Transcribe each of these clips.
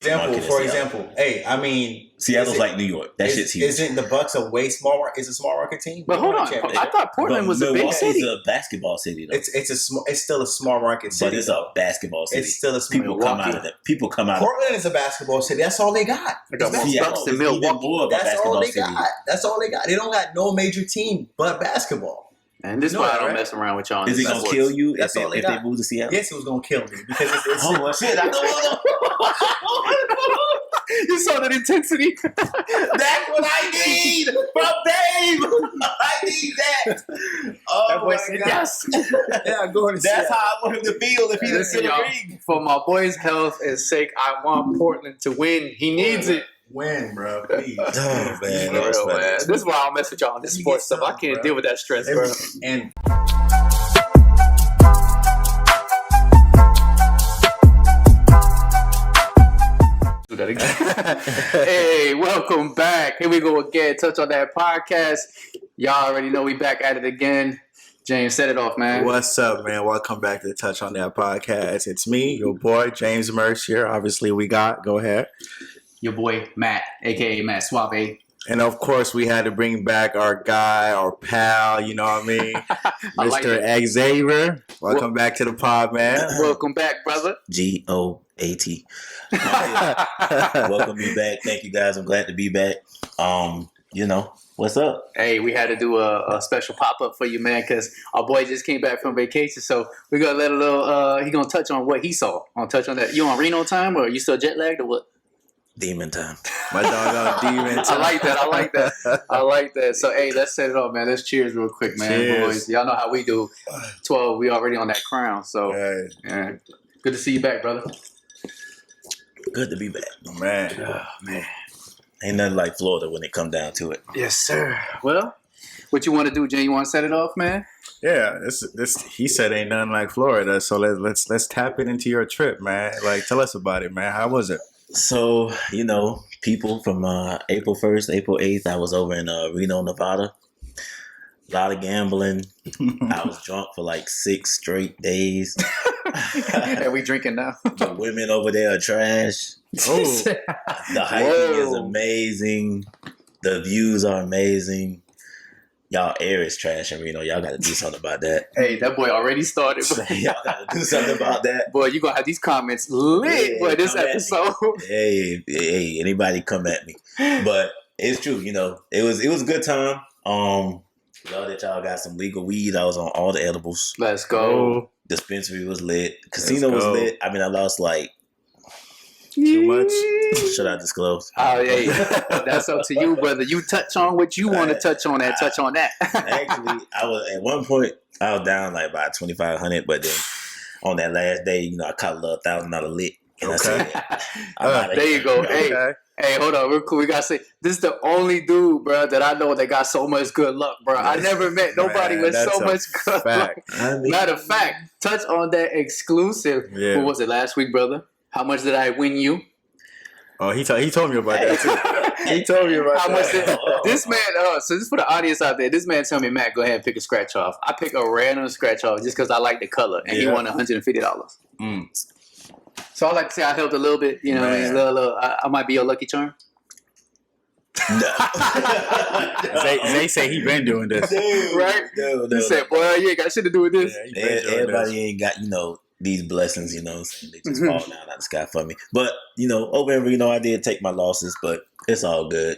For example, hey, I mean, Seattle's like New York. That shit's huge. Isn't the Bucks a way smaller? Is a small market team? But hold on, I thought Portland was a big city. It's a basketball city, though. It's still a small market city, but it's a basketball city. It's still a small people come out of it. People come out. Portland is a basketball city. That's all they got. Seattle is Milwaukee. That's all they got. That's all they got. They don't got no major team but basketball. And this is why I don't mess around with y'all. Is he gonna kill you if they move to Seattle? Yes, it was gonna kill me because it's oh shit! You saw that intensity. That's what I need from Dave. I need that. Oh that boy said yes. Yeah, I'm going to That's how I want him to feel if he doesn't agree. For my boy's health and sake, I want Portland to win. He needs it. Win, bro. Please. Oh, man. Man. This is why I'll mess with y'all on this sports stuff. I can't deal with that stress, bro. And do that again. Hey, welcome back. Here we go again. Touch on that podcast. Y'all already know we back at it again. James, set it off, man. What's up, man? Welcome back to the Touch on That podcast. It's me, your boy, James Merce here. Obviously, go ahead. Your boy, Matt, a.k.a. Matt Suave. And, of course, we had to bring back our guy, our pal, you know what I mean? Mr. Xavier. Welcome back to the pod, man. Welcome back, brother. GOAT. Welcome me back. Thank you, guys. I'm glad to be back. What's up? Hey, we had to do a special pop-up for you, man, because our boy just came back from vacation, so we're going to let a little, he going to touch on what he saw. On touch on that. You on Reno time, or you still jet lagged, or what? Demon time. My dog on demon time. I like that. So, hey, let's set it up, man. Let's cheers real quick, man. Cheers. Boys. Y'all know how we do. 12, we already on that crown, so yeah. Good to see you back, brother. Good to be back. Man. Oh, man. Ain't nothing like Florida when it come down to it. Yes, sir. Well, what you want to do, Jay? You want to set it off, man? Yeah, this he said ain't nothing like Florida. So let's tap it into your trip, man. Like, tell us about it, man. How was it? So, people from April 1st, April 8th, I was over in Reno, Nevada. A lot of gambling. I was drunk for like 6 straight days. And we drinking now. The women over there are trash. Oh, the hiking is amazing. The views are amazing. Y'all air is trash in Reno. Y'all got to do something about that. Hey, that boy already started. Y'all got to do something about that. Boy, you going to have these comments lit, boy, this episode. Hey, anybody come at me. But it's true, It was a good time. Love that y'all got some legal weed. I was on all the edibles. Let's go. Dispensary was lit. Casino was lit. I mean, I lost like... Too much? Should I disclose? Oh, yeah. That's up to you, brother. You touch on what you want to touch on and touch on that. Actually, I was at one point, I was down like about 2,500, but then on that last day, I caught a little $1,000 lit. And Okay. I said, there you go. Okay. Hey, hold on, real cool. We gotta say this is the only dude, bro, that I know that got so much good luck, bro. I never met nobody with so much good luck. Matter of fact, touch on that exclusive. Yeah. What was it last week, brother? How much did I win you? Oh, he told me about that too. He told me about How that. much did this man? So this is for the audience out there. This man told me, Matt, go ahead and pick a scratch off. I pick a random scratch off just because I like the color, and he won $150. So I like to say I helped a little bit. You know, I might be your lucky charm. No. Zay say he been doing this. Right? No. He said, boy, you ain't got shit to do with this. Yeah, he been doing Everybody this. ain't got, these blessings, they just fall down out of the sky for me. But, over in Reno, I did take my losses, but it's all good.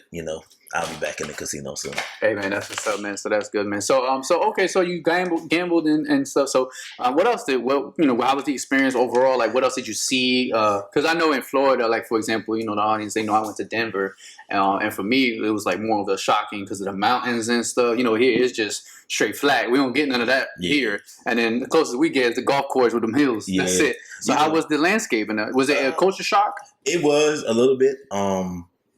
I'll be back in the casino soon. Hey, man, that's what's up, man. So that's good, man. So okay, so you gambled and stuff. So what else how was the experience overall? Like, what else did you see? Because I know in Florida, like, for example, the audience, they know I went to Denver. And for me, it was like more of a shocking because of the mountains and stuff. Here it's just straight flat. We don't get none of that here. And then the closest we get is the golf course with them hills. Yeah. That's it. So how was the landscape? And was it a culture shock? It was a little bit.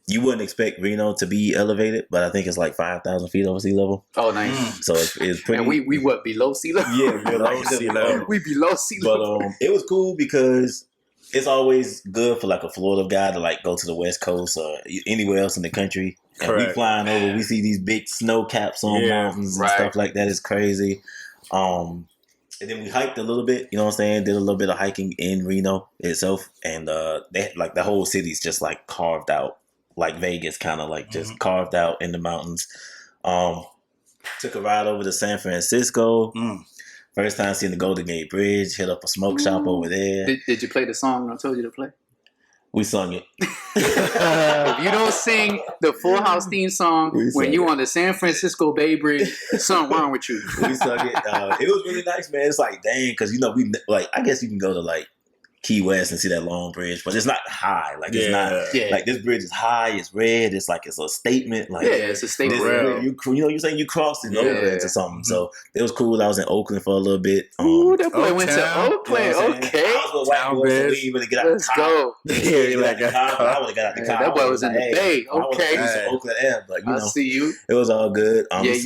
You wouldn't expect Reno to be elevated, but I think it's like 5,000 feet over sea level. Oh, nice. So it's pretty. And we what, below sea level? Yeah, below sea level. We below sea level. But it was cool because it's always good for like a Florida guy to like go to the West Coast or anywhere else in the country. And we flying over, we see these big snow caps on mountains and stuff like that. It's crazy. And then we hiked a little bit, you know what I'm saying? Did a little bit of hiking in Reno itself. And they like the whole city's just like carved out, like Vegas, kind of like just carved out in the mountains. Took a ride over to San Francisco. First time seeing the Golden Gate Bridge, hit up a smoke shop over there. Did you play the song I told you to play? We sung it. If you don't sing the Full House theme song when you on the San Francisco Bay Bridge, something wrong with you. We sung it. It was really nice, man. It's like, dang, because, you know, we like, I guess you can go to like Key West and see that long bridge, but it's not high. Like, it's not, like, this bridge is high, it's red, it's like, it's a statement. Like, it's a statement. You know, you're saying you crossed it over into something. So it was cool. I was in Oakland for a little bit. Ooh, that boy went to Oakland. Okay. I was with white boys to leave and get out Let's the car. go. I would have got out the car. That boy was in the Bay. Okay. I was in Oakland Air, but you know, I see you. it was all good. Yeah. We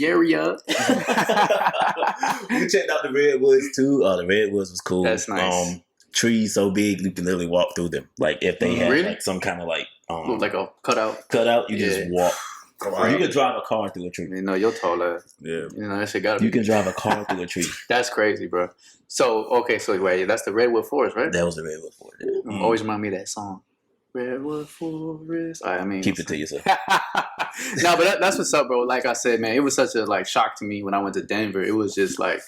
checked out the redwoods too. The redwoods was cool. That's nice. Trees so big you can literally walk through them. Like if they had like some kind of like look like a cutout. You just walk. Or you can drive a car through a tree. You know, you're tall ass. Yeah. You know, that shit gotta be. You can drive a car through a tree. That's crazy, bro. So wait, that's the Redwood Forest, right? That was the redwood forest. Yeah. Always remind me of that song. Redwood Forest. I mean, Keep it to yourself. No, but that's what's up, bro. Like I said, man, it was such a like shock to me when I went to Denver. It was just like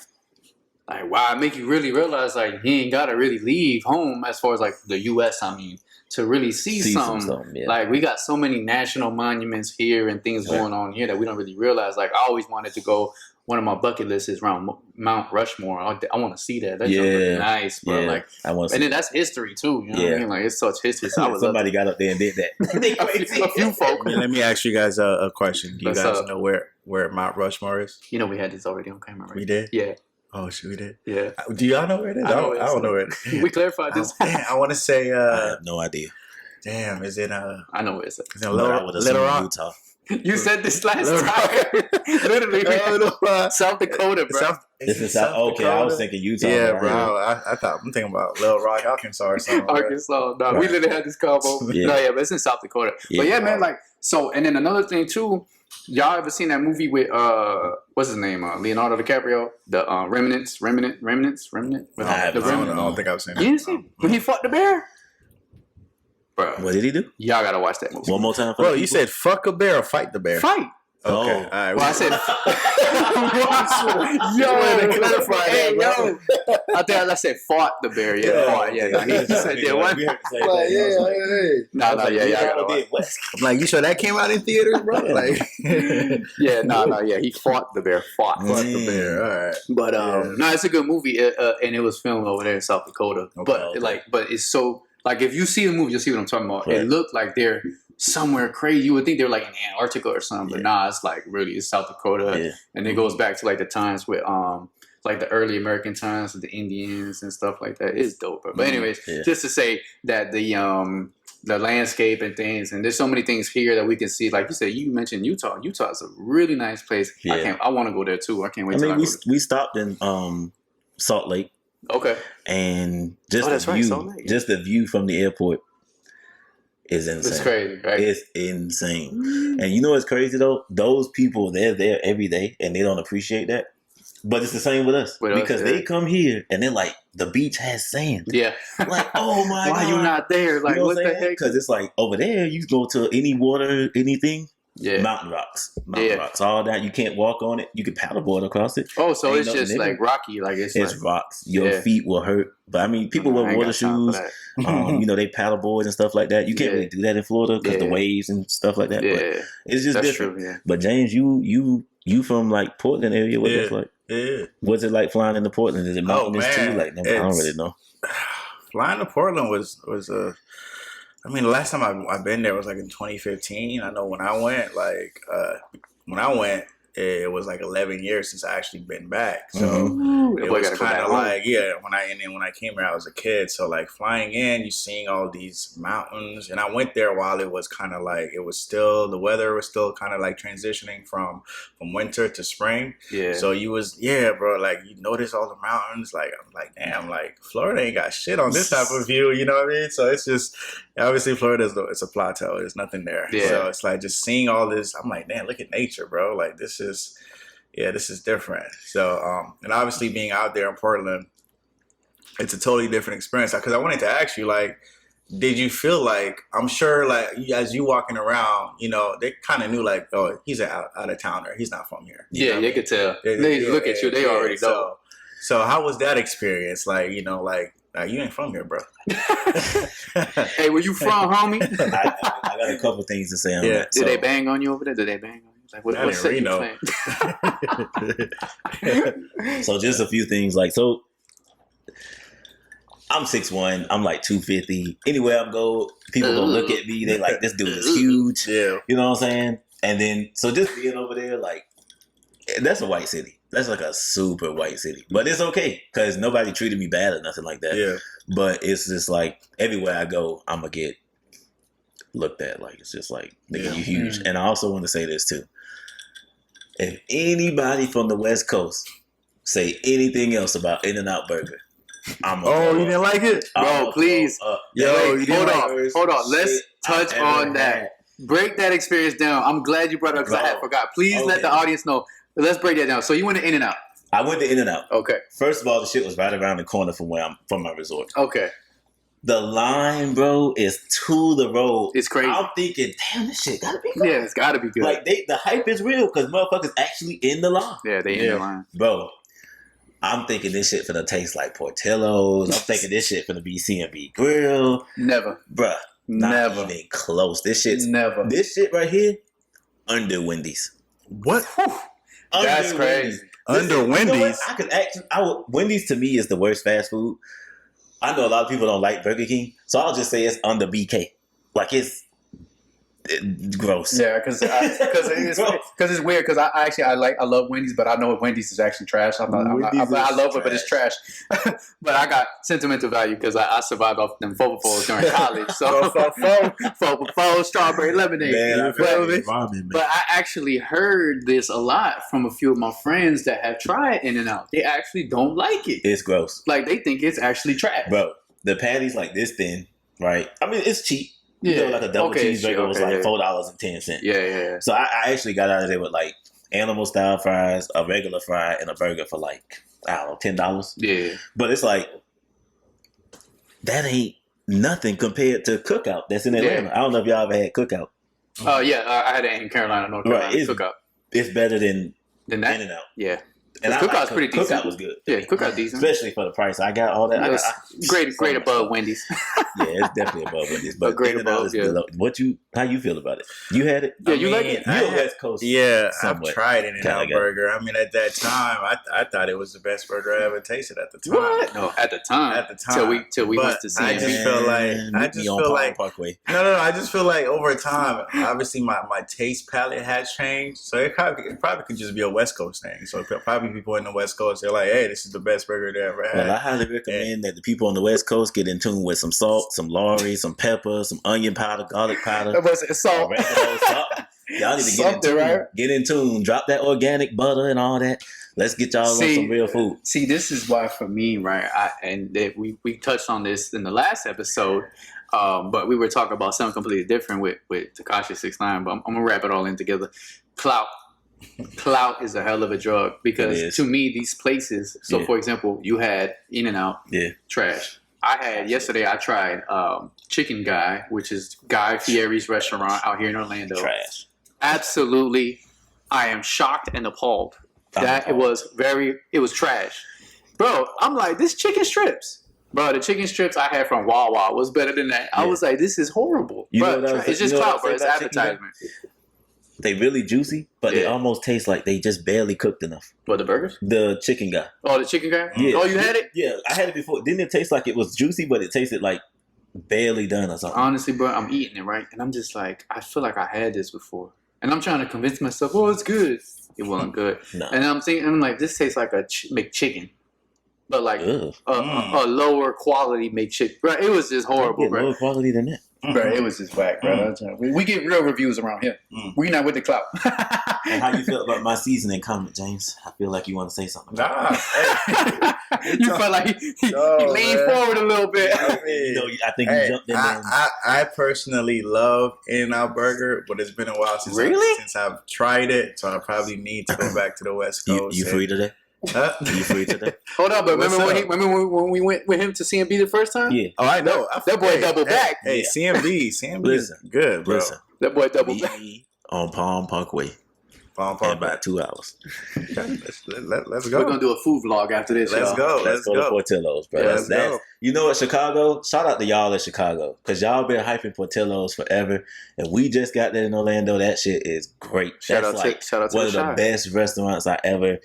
wow, it make you really realize like you ain't gotta really leave home as far as like the U.S. I mean, to really see something. Yeah. Like we got so many national monuments here and things going on here that we don't really realize. Like I always wanted to go. One of my bucket lists is around Mount Rushmore. I want to see that. That's really nice, bro. Yeah. Like, I want to. And then that's history too. You know what I mean? Like it's such history. So I was somebody got up there and did that. a few folk. Let me ask you guys a question. Do you guys know where Mount Rushmore is? You know, we had this already on camera. Right? We did. Yeah. Oh, shit, we did? Yeah. Do y'all know where it is? I don't know where it is. We clarified this. I want to say... I have no idea. Damn, is it... I know where it's at. Is it Little Rock? Utah. You said this last time. Literally. South Dakota, bro. This is South Okay, I was thinking Utah. Yeah, bro. I'm thinking about Little Rock, Arkansas or something. Arkansas. No, we literally had this combo. Yeah. No, but it's in South Dakota. But yeah, man, like, so, and then another thing too, y'all ever seen that movie with, what's his name? Leonardo DiCaprio? The Remnants? Remnant? I don't think I've seen it. You didn't see when he fought the bear? Bro. What did he do? Y'all gotta watch that movie. One more time. Bro, you said fuck a bear or fight the bear? Fight. Okay. Oh. All right. Well, I said, I think I said fought the bear. Yeah, fought. Yeah, no, he said, yeah, what? No, yeah. I'm like, you sure that came out in theaters, bro? Like, yeah, he fought the bear. Fought the bear. All right. But no, it's a good movie, and it was filmed over there in South Dakota. But it's so like if you see the movie, you'll see what I'm talking about. Right. It looked like they're somewhere crazy. You would think they're like in Antarctica or something, but nah, it's like really it's South Dakota, and it goes back to like the times with like the early American times with the Indians and stuff like that. It's dope. But anyways, just to say that the landscape and things, and there's so many things here that we can see. Like you said, you mentioned Utah. Utah is a really nice place. Yeah. I want to go there too. I can't wait. We stopped in Salt Lake. Okay. And just the view from the airport is insane. It's crazy, right? It's insane. And you know what's crazy though? Those people, they're there every day and they don't appreciate that. But it's the same with us. Because they come here and they're like, the beach has sand. Yeah. Like, oh my God. Why you not there? Like, you know what the heck? Because it's like over there, you go to any water, anything. Yeah. Mountain rocks, all that. You can't walk on it. You can paddleboard across it. Oh, so it's just like rocky, like it's like, rocks. Your feet will hurt. But I mean, people wear water shoes. You know, they paddleboard and stuff like that. You can't really do that in Florida because the waves and stuff like that. Yeah, but it's just different. True, But James, you from like Portland area? What it's like? Yeah. What's it like flying into Portland? Is it mountainous too? Like, I don't really know. Flying to Portland was I mean, the last time I've been there was like in 2015. I know when I went, it was like 11 years since I actually been back. So it was kind of like, when I came here, I was a kid. So like flying in, you seeing all these mountains. And I went there while it was kind of like, the weather was still kind of like transitioning from winter to spring. Yeah. So bro, like you notice all the mountains. Like, I'm like, damn, like Florida ain't got shit on this type of view. You know what I mean? So it's just, obviously Florida it's a plateau. There's nothing there. Yeah. So it's like just seeing all this. I'm like, damn, look at nature, bro. Like this is, yeah, this is different. So, and obviously being out there in Portland, it's a totally different experience. Because I wanted to ask you, like, did you feel like, I'm sure, like, as you walking around, you know, they kind of knew, like, oh, he's an out of towner. He's not from here. Yeah, they could tell. They look at you. They already know. So how was that experience? Like, you know, like you ain't from here, bro. Hey, where you from, homie? I got a couple things to say on that. Did they bang on you over there? Did they bang on you? Like, what city you playing? So just a few things. Like, so I'm 6'1", I'm like 250. Anywhere I go, people gonna look at me. They like, this dude is huge. Yeah. You know what I'm saying? And then, so just being over there, like, that's a white city. That's like a super white city. But it's okay, because nobody treated me bad or nothing like that. Yeah. But it's just like, everywhere I go, I'm gonna get looked at. Like, it's just like, nigga, you huge. And I also want to say this too. If anybody from the West Coast say anything else about In-N-Out Burger, I'm you didn't like it? Bro, please. Hold on. Let's touch on that. Break that experience down. I'm glad you brought it up because I had forgot. Please let the audience know. Let's break that down. So you went to In-N-Out. I went to In-N-Out. Okay. First of all, the shit was right around the corner from where I'm from, my resort. Okay. The line, bro, is to the road. It's crazy. I'm thinking, damn, this shit gotta be good. Yeah, it's gotta be good. Like, the hype is real because motherfuckers actually in the line. Yeah, they in the line. Bro, I'm thinking this shit finna taste like Portillo's. I'm thinking this shit finna be C&B Grill. Never. Bruh, not even close. This shit right here, under Wendy's. What? That's crazy. Under Wendy's? Wendy's to me is the worst fast food. I know a lot of people don't like Burger King, so I'll just say it's under BK. Like, it's gross. Yeah, because it's weird. Because I love Wendy's, but I know Wendy's is actually trash. I love it, but it's trash. But I got sentimental value because I survived off them Fofo during college. So Fofo, strawberry lemonade. Man, but I actually heard this a lot from a few of my friends that have tried In-N-Out. They actually don't like it. It's gross. Like, they think it's actually trash. Bro, the patty's like this thin, right? I mean, it's cheap. You know, like a double cheeseburger was like $4.10. Yeah. So I actually got out of there with like animal style fries, a regular fry, and a burger for like, I don't know, $10. Yeah. But it's like, that ain't nothing compared to Cookout that's in Atlanta. I don't know if y'all ever had Cookout. Oh, yeah. I had it in Carolina, North Carolina. Right, Cookout. It's better than that? In-N-Out. Yeah. And Cookout's pretty decent. Cookout was good. Yeah, Cookout decent. Especially for the price. I got all that. Great above Wendy's. Yeah, it's definitely above Wendy's. But great above, is below. How you feel about it? You had it? Yeah, like it? You're West Coast. Yeah, I've tried In-N-Out Burger. I mean, at that time, I thought it was the best burger I ever tasted at the time. What? No, at the time. Till we went to see I just feel like Parkway. No. I just feel like over time, obviously my taste palette has changed. So it probably could just be a West Coast thing. So probably people in the West Coast, they're like, hey, this is the best burger they ever had. Well, I highly recommend that the people on the West Coast get in tune with some salt, some Lorry, some pepper, some onion powder, garlic powder. Salt. Y'all need to get in tune. Right? Get in tune. Drop that organic butter and all that. Let's get y'all on some real food. See, this is why for me, right? We touched on this in the last episode, but we were talking about something completely different with Tekashi 6ix9ine. But I'm gonna wrap it all in together. Clout is a hell of a drug because to me these places. So for example, you had In-N-Out, trash. Yesterday I tried Chicken Guy, which is Guy Fieri's restaurant out here in Orlando. Trash. Absolutely, I am shocked and appalled that it was trash, bro. I'm like, this chicken strips. Bro, the chicken strips I had from Wawa was better than that. I was like, this is horrible. It's just clout, bro. It's advertisement. They really juicy, but they almost taste like they just barely cooked enough. What, the burgers? The Chicken Guy. Oh, the Chicken Guy? Yeah. Oh, you had it? Yeah, I had it before. Didn't it taste like it was juicy, but it tasted like barely done or something? Honestly, bro, I'm eating it, right? And I'm just like, I feel like I had this before. And I'm trying to convince myself, oh, it's good. It wasn't good. No. And I'm like, this tastes like a McChicken. But like a lower quality McChicken. Bro, it was just horrible, bro. Lower quality than that. Bro, it was just whack, bro. We get real reviews around here. We not with the clout. And how you feel about my seasoning comment, James? I feel like you want to say something. Nah, you felt like he leaned forward a little bit. I think you jumped in there. I personally love In-N-Out Burger, but it's been a while since I've tried it, so I probably need to go back to the West Coast. You free today? You free today? Hold on, but remember when we went with him to CMB the first time? Yeah. Oh, I know. That boy double back. Hey, CMB is good, bro. Listen, that boy double back. On Palm Parkway. In about 2 hours. Let's go. We're gonna do a food vlog after this. Let's go. Let's go to Portillo's, bro. Let's go. You know what, Chicago? Shout out to y'all in Chicago, because y'all been hyping Portillo's forever, and we just got there in Orlando. That shit is great. Shout out to one of the best restaurants I ever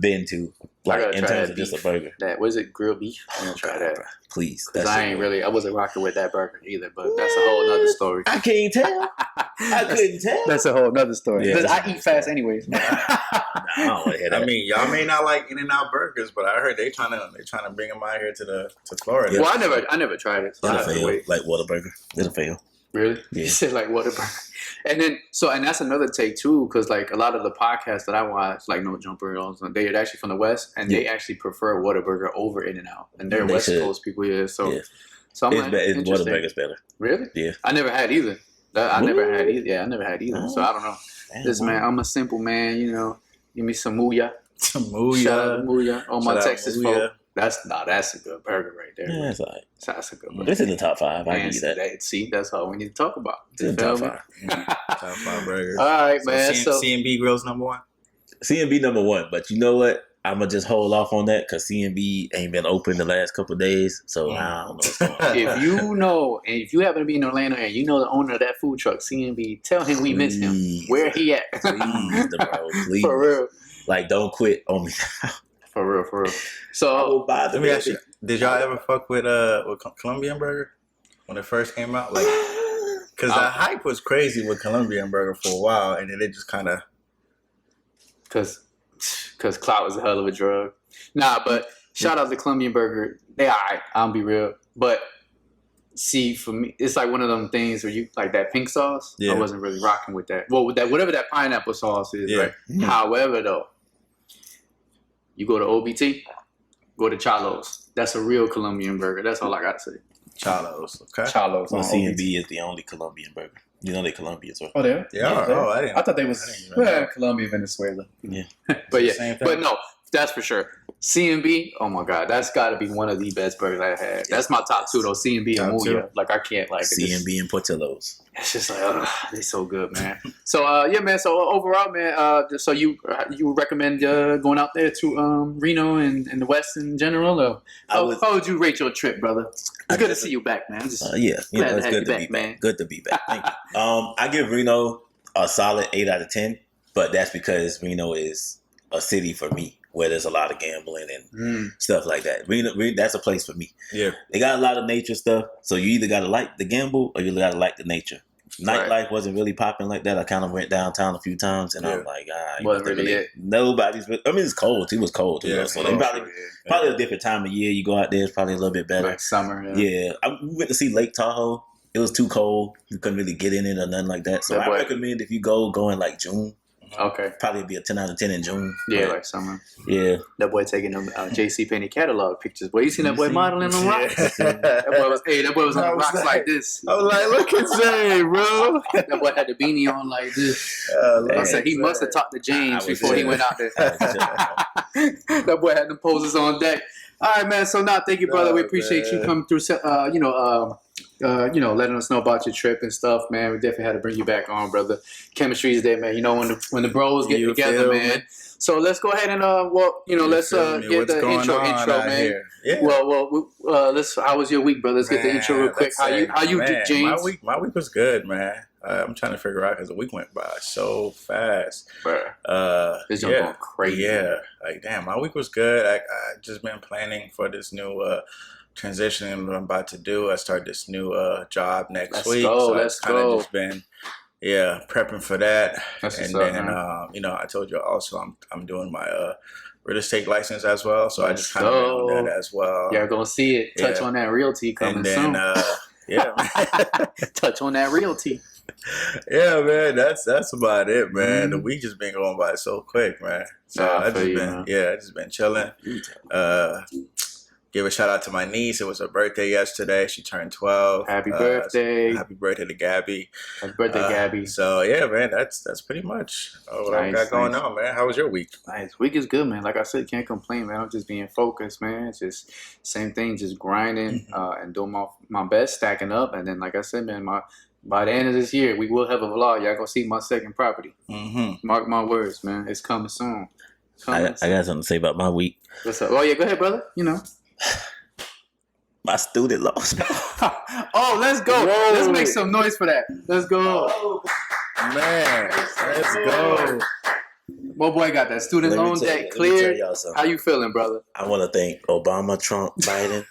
been to. Like in terms of just a burger. That was it, grilled beef. I'm gonna try that. Bro. Please. Because I wasn't rocking with that burger either, but that's a whole nother story. I can't tell. I couldn't tell. That's a whole nother story. Yeah, I eat fast anyways. I don't want to hear that. I mean, y'all may not like In-N-Out burgers, but I heard they trying to bring them out here to Florida. Yeah. Well, I never tried it. It'll fail. Like Whataburger. It'll fail. Really? Yeah. You said like Whataburger. And then, and that's another take too, because like a lot of the podcasts that I watch, like No Jumper, they're actually from the West, and they actually prefer Whataburger over In-N-Out, and they're West Coast people here. So I'm like, Whataburger's better. Really? Yeah. I never had either. I never had either. Yeah, I never had either. So I don't know. Man, I'm a simple man. You know, give me some mooyah. Some mooyah. Shout out mooyah. All my Texas folk. That's a good burger right there. Yeah, that's all right. That's a good burger. This is the top 5. I give you that. See, that's all we need to talk about. It's in the top 5. Top 5 burgers. All right, man. So CMB Grill's number 1? CMB number 1. But you know what? I'm going to just hold off on that because CMB ain't been open the last couple of days. So I don't know what's going on. If you know, and if you happen to be in Orlando and you know the owner of that food truck, CMB, tell him we miss him. Where he at? Please, bro. Please. For real. Like, don't quit on me. For real. So, let me ask you, did y'all ever fuck with Colombian Burger when it first came out? Like, because the hype was crazy with Colombian Burger for a while, and then it just kind of... Because clout was a hell of a drug. Nah, but shout out to Colombian Burger. They all right, I'll be real. But see, for me, it's like one of them things where you, like that pink sauce, I wasn't really rocking with that. Well, with that, whatever that pineapple sauce is, right? Mm-hmm. However, though, you go to OBT, go to Chalos. That's a real Colombian burger. That's all I got to say. Chalos, okay. Chalos. Well, CMB is the only Colombian burger. You know they're Colombians, right? Oh, they are? Yeah. Oh, I thought they was Colombia, Venezuela. Yeah. But no, that's for sure. CMB, oh my God, that's got to be one of the best burgers I've had. That's my top 2 though. CMB and Mooya. Like I can't like CMB and Portillo's. It's just like they're so good, man. So yeah, man. So overall, man. So you recommend going out there to Reno and the West in general? Or how would you rate your trip, brother? It's good to see you back, man. It's good to be back. Good to be back. Thank you. I give Reno a solid 8 out of 10, but that's because Reno is a city for me, where there's a lot of gambling and stuff like that. Reno, that's a place for me. Yeah. They got a lot of nature stuff, so you either got to like the gamble or you got to like the nature. Nightlife wasn't really popping like that. I kind of went downtown a few times, and I'm like, wasn't really it. Nobody's. I mean, it's cold. It was cold, too. So they probably a different time of year. You go out there, it's probably a little bit better. Like summer. Yeah. We went to see Lake Tahoe. It was too cold. You couldn't really get in it or nothing like that. So I recommend if you go in like June. Okay. Probably be a 10 out of 10 in June. Yeah, like summer. Yeah. That boy taking them JCPenney catalog pictures. Boy, you seen that boy modeling on rocks? That boy was on the rocks like this. I was like, look at Zay, bro. That boy had the beanie on like this. I said he must have talked to James before he went out there. That boy had the poses on deck. All right, man. So now, thank you, brother. We appreciate you coming through. Letting us know about your trip and stuff, man. We definitely had to bring you back on, brother. Chemistry is there, man. You know, when the bros get together, man. So let's go ahead and let's get the intro, man. Yeah. Well, how was your week, brother? Let's get the intro real quick. How you James? My week was good, man. I'm trying to figure out because the week went by so fast. This going crazy. Yeah, like damn, my week was good. I just been planning for this new transition I'm about to do. I start this new job next week. I've kind of just been prepping for that. I told you also I'm doing my real estate license as well. So I just kind of on that as well. You're gonna see it. Touch on that realty coming soon. Yeah, man. Touch on that realty. Yeah, man. That's about it, man. The week just been going by so quick, man. So I just been chilling. Give a shout out to my niece. It was her birthday yesterday. She turned 12. Happy birthday. Happy birthday to Gabby. Happy birthday, Gabby. So yeah, man, that's pretty much what I got going on, man. How was your week? Nice. Week is good, man. Like I said, can't complain, man. I'm just being focused, man. It's just same thing, just grinding and doing my best, stacking up. And then, like I said, man, by the end of this year, we will have a vlog. Y'all gonna see my second property. Mark my words, man. It's coming soon. I got something to say about my week. What's up? Oh yeah, go ahead, brother. You know. My student loans. Oh, let's go. Whoa. Let's make some noise for that. Let's go. Oh, man, let's go. My boy got that student loan debt cleared. How you feeling, brother? I want to thank Obama, Trump, Biden.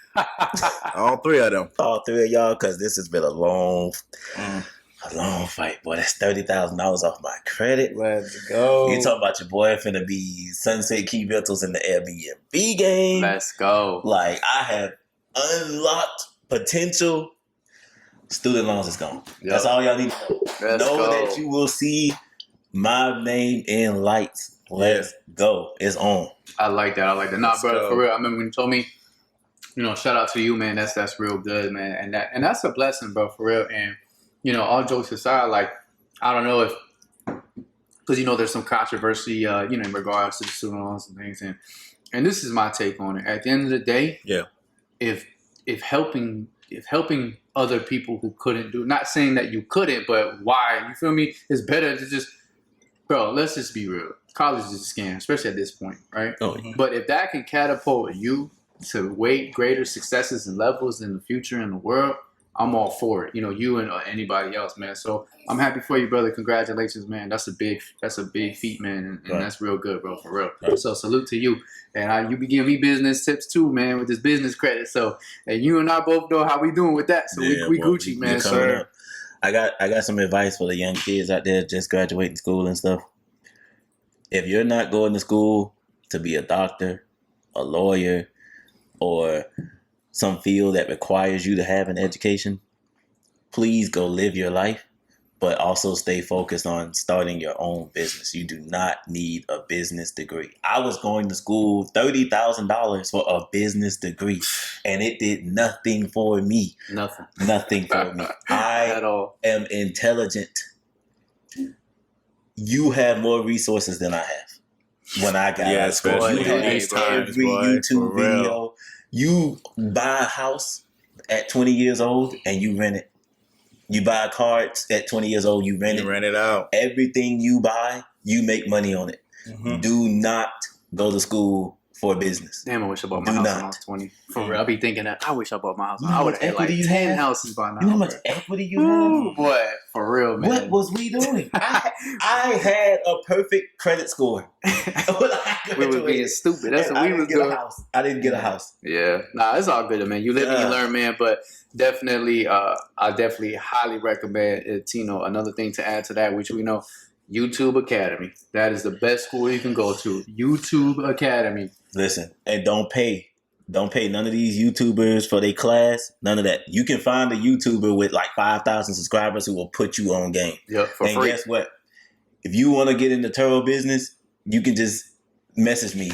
All three of them. All three of y'all, because this has been a long fight, boy. That's $30,000 off my credit. Let's go. You talking about your boy finna be Sunset Key Rentals in the Airbnb game. Let's go. Like, I have unlocked potential. Student loans is gone. Yep. That's all y'all need to know. That you will see my name in lights. Let's go. It's on. I like that. Nah, bro, for real. I remember when you told me, shout out to you, man. That's real good, man. And that's a blessing, bro, for real. And all jokes aside, like, I don't know if, because there's some controversy, in regards to the student loans and things, and this is my take on it. At the end of the day, if helping other people who couldn't do, not saying that you couldn't, but why, you feel me? It's better to just, bro. Let's just be real. College is a scam, especially at this point, right? But if that can catapult you to way greater successes and levels in the future in the world, I'm all for it. You and anybody else, man. So I'm happy for you, brother. Congratulations, man. That's a big feat, man, and that's real good, bro, for real. Right. So salute to you. And you be giving me business tips too, man, with this business credit. So, and you and I both know how we doing with that. So we Gucci, man. So I got some advice for the young kids out there just graduating school and stuff. If you're not going to school to be a doctor, a lawyer, or some field that requires you to have an education, please go live your life, but also stay focused on starting your own business. You do not need a business degree. I was going to school $30,000 for a business degree, and it did nothing for me. Nothing for me. I am intelligent. You have more resources than I have. When I got out of school, you have every YouTube video. You buy a house at 20 years old and you rent it. You buy cards at 20 years old, you rent it. You rent it out. Everything you buy, you make money on it. Do not go to school for business. Damn, I wish I bought my house when I was 20. For real, I be thinking that I wish I bought my house. I would have had like 10 houses by now. You know how much equity you have? Boy, for real, man. What was we doing? I had a perfect credit score. We were being stupid. That's what we was doing. I didn't get a house. Yeah. Nah, it's all good, man. You live and you learn, man. But definitely, I definitely highly recommend it. Another thing to add to that, which we know, YouTube Academy. That is the best school you can go to. YouTube Academy. Listen, and don't pay none of these YouTubers for their class. None of that. You can find a YouTuber with like 5,000 subscribers who will put you on game. Yep, for free. Guess what? If you want to get into turbo business, you can just message me.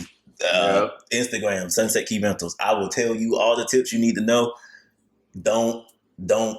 Instagram, Sunset Key Rentals. I will tell you all the tips you need to know. Don't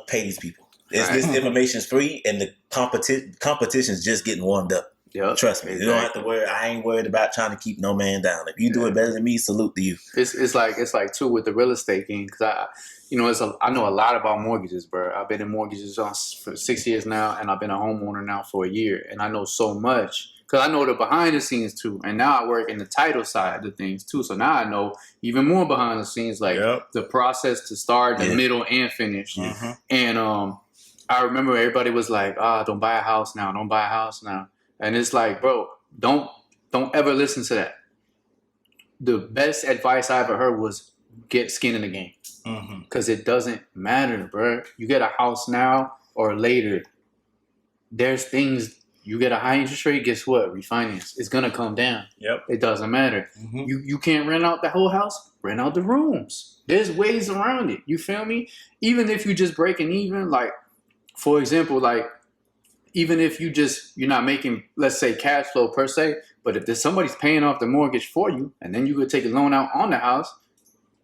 pay these people. This information is free, and the competition is just getting warmed up. Yep, trust me. Exactly. You don't have to worry. I ain't worried about trying to keep no man down. If you do it better than me, salute to you. It's like too with the real estate game, because I know a lot about mortgages, bro. I've been in mortgages for 6 years now, and I've been a homeowner now for a year, and I know so much because I know the behind the scenes too. And now I work in the title side of things too, so now I know even more behind the scenes, like the process to start, the middle, and finish. And I remember everybody was like, don't buy a house now, don't buy a house now. And it's like, bro, don't ever listen to that. The best advice I ever heard was get skin in the game. Because it doesn't matter, bro. You get a house now or later, there's things You get a high interest rate, guess what? Refinance. It's gonna come down. Yep. It doesn't matter. Mm-hmm. You can't rent out the whole house. Rent out the rooms. There's ways around it. You feel me? Even if you just breaking even, like for example, like even if you're not making, let's say, cash flow per se, but if there's somebody's paying off the mortgage for you, and then you could take a loan out on the house,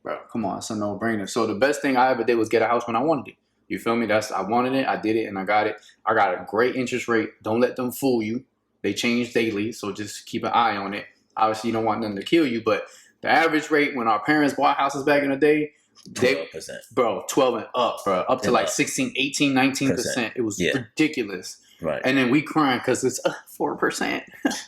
bro, come on, it's a no-brainer. So the best thing I ever did was get a house when I wanted it. You feel me? I wanted it, I did it, and I got it. I got a great interest rate. Don't let them fool you. They change daily, so just keep an eye on it. Obviously, you don't want them to kill you, but the average rate when our parents bought houses back in the day, 12%. Bro, 12 and up, bro. Up to like 16, 18, 19%. It was ridiculous. Right. And then we crying because it's 4%.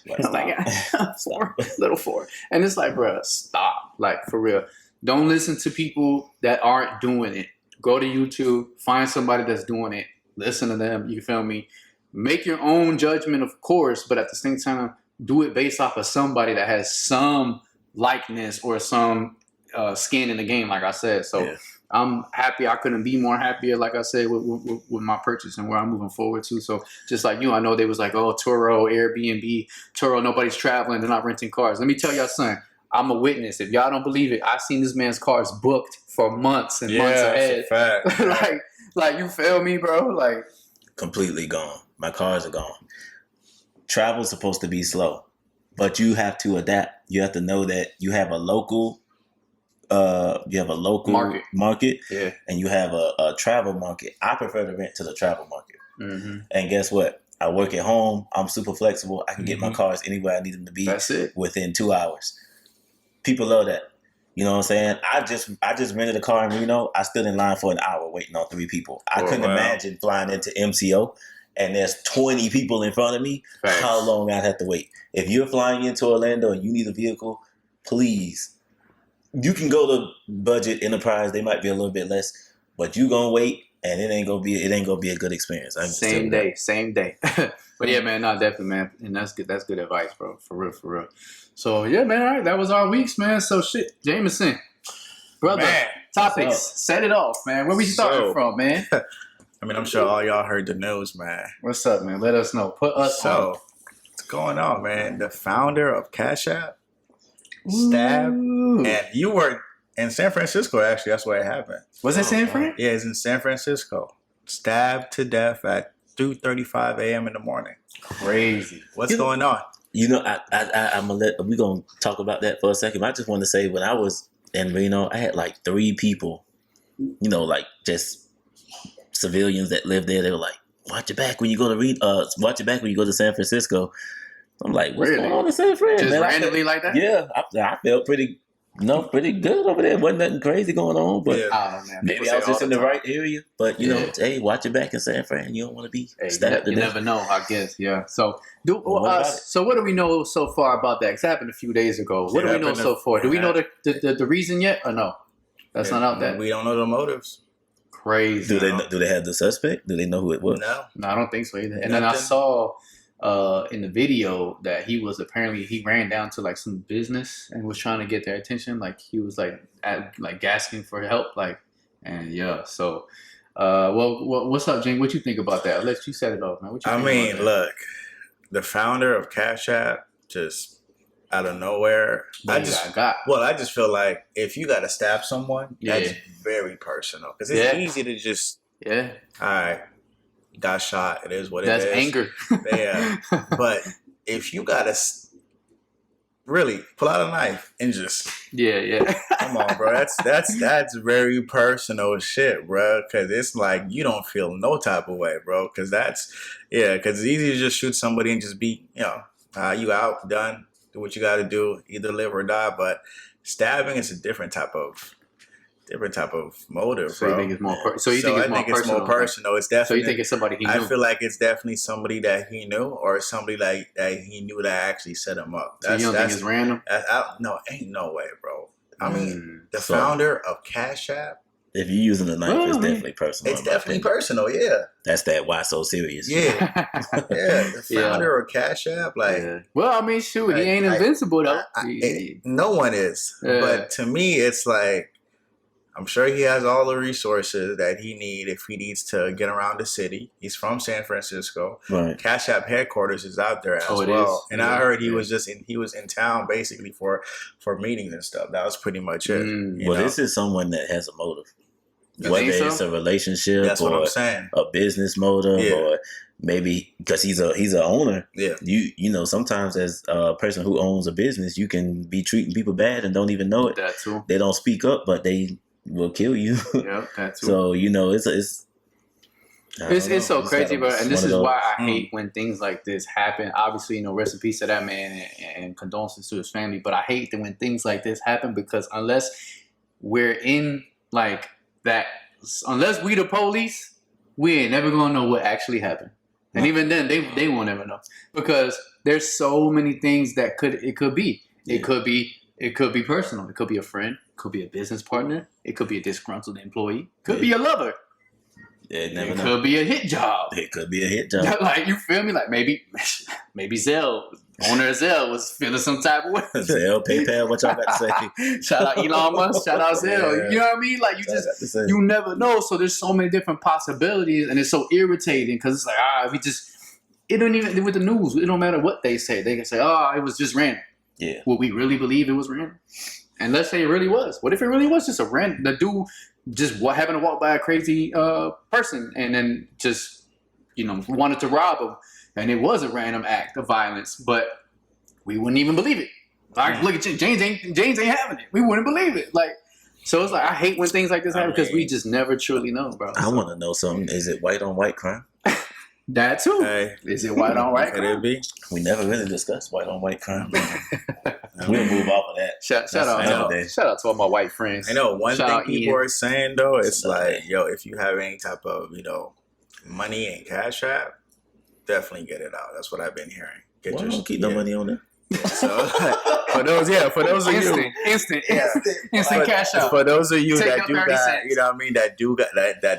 It's like 4, little 4. And it's like, bro, stop. Like, for real. Don't listen to people that aren't doing it. Go to YouTube, find somebody that's doing it. Listen to them. You feel me? Make your own judgment, of course, but at the same time, do it based off of somebody that has some likeness or some skin in the game, like I said. So I'm happy. I couldn't be more happier, like I said, with my purchase and where I'm moving forward to. So just like you, I know they was like, oh, Turo, Airbnb, Turo, nobody's traveling. They're not renting cars. Let me tell y'all something. I'm a witness. If y'all don't believe it, I've seen this man's cars booked for months and months ahead. That's a fact. like you feel me, bro? Like completely gone. My cars are gone. Travel's supposed to be slow, but you have to adapt. You have to know that you have a local market, and you have a travel market. I prefer to rent to the travel market. Mm-hmm. And guess what? I work at home. I'm super flexible. I can get my cars anywhere I need them to be within 2 hours. People love that. You know what I'm saying? I just rented a car in Reno. I stood in line for an hour waiting on 3 people. I couldn't imagine flying into MCO and there's 20 people in front of me. Thanks. How long I'd have to wait. If you're flying into Orlando and you need a vehicle, please. You can go to Budget Enterprise. They might be a little bit less, but you gonna wait, and it ain't gonna be a good experience. Same day. But yeah, man, no, definitely, man, and that's good. That's good advice, bro. For real. So yeah, man. All right, that was our weeks, man. So shit, Jameson, brother, man, topics. Set it off, man. Where we starting from, man? I mean, I'm sure all y'all heard the news, man. What's up, man? Let us know. Put us on. What's going on, man? The founder of Cash App stabbed, and you were in San Francisco. Actually, that's where it happened. Was it San Fran? Yeah, it's in San Francisco. Stabbed to death at 2:35 a.m. in the morning. Crazy. What's going on? You know, we're gonna talk about that for a second. I just want to say, when I was in Reno, I had like 3 people, you know, like just civilians that lived there. They were like, "Watch your back when you go to watch your back when you go to San Francisco." I'm like, "What's going on in San Fran?" Just man? randomly like that? Yeah, I felt pretty good over there. Wasn't nothing crazy going on, but maybe I was just in the right area. But you know, hey, watch your back in San Fran. You don't want to be stabbed to death. You never know, I guess. Yeah. So, so what do we know so far about that? 'Cause it happened a few days ago. What do we know so far? Do we know the reason yet, or no? That's not out there. We don't know the motives. Crazy. Do they have the suspect? Do they know who it was? No, I don't think so either. And then I saw in the video that he ran down to like some business and was trying to get their attention. Like he was like gasping for help. So what's up, Jane? What you think about that? I'll let you set it off, man. Look, the founder of Cash App just out of nowhere. I just feel like if you got to stab someone, that's very personal, because it's easy to just all right, got shot. It is what it is. That's anger. Yeah, but if you got to really pull out a knife and just come on, bro. That's very personal shit, bro. Because it's like you don't feel no type of way, bro. Because because it's easy to just shoot somebody and just be, you out, done. Do what you got to do, either live or die. But stabbing is a different type of motive, so bro. You think it's more it's more personal. It's definitely. So you think it's somebody he knew? I feel like it's definitely somebody that he knew, or somebody like that he knew that actually set him up. So you don't think it's random? No, ain't no way, bro. I mean, the founder of Cash App. If you're using a knife, it's definitely personal. It's definitely personal, yeah. That's that why so serious. Yeah. The founder of Cash App, Well, I mean, shoot, he ain't invincible though. No one is. But to me, it's like, I'm sure he has all the resources that he need if he needs to get around the city. He's from San Francisco. Right. Cash App headquarters is out there as well. And I heard he was in town basically for meetings and stuff. That was pretty much it. Well, this is someone that has a motive. Whether it's a relationship That's what or I'm saying. A business motive or maybe because he's an owner. Yeah. You know, sometimes as a person who owns a business, you can be treating people bad and don't even know it. That too. They don't speak up, but they will kill you. Yeah, that too. So, you know, it's so crazy, bro. And this is why I hate when things like this happen. Obviously, you know, rest in peace to that man and condolences to his family. But I hate that when things like this happen because unless we're in like that, unless we the police, we ain't never gonna know what actually happened. And even then, they won't ever know because there's so many things that it could be. It could be personal. It could be a friend. It could be a business partner. It could be a disgruntled employee. It could be a lover. It could be a hit job. It could be a hit job. Like, you feel me? Like maybe Zelle, owner of Zelle was feeling some type of way. Zelle, PayPal, what y'all got to say? Shout out Elon Musk, shout out Zelle. Yeah. You know what I mean? Like you never know. So there's so many different possibilities and it's so irritating because it's like, it don't even, with the news, it don't matter what they say. They can say, it was just random. Yeah. Will we really believe it was random? And let's say it really was. What if it really was just a random, the dude just happened to walk by a crazy person and then just, you know, wanted to rob him. And it was a random act of violence, but we wouldn't even believe it. Like, look at James ain't having it. We wouldn't believe it. Like, so it's like, I hate when things like this happen because we just never truly know, bro. I want to know something. Is it white on white crime? That too. Hey. Is it white on white crime? Could it be? We never really discussed white on white crime. We'll move off of that. Shout out to all my white friends. I know one thing people are saying though, it's like, yo, if you have any type of, you know, money and Cash App, definitely get it out. That's what I've been hearing. Don't keep no money on it. So for those of you, instant cash out. For those of you that do got, you know what I mean, that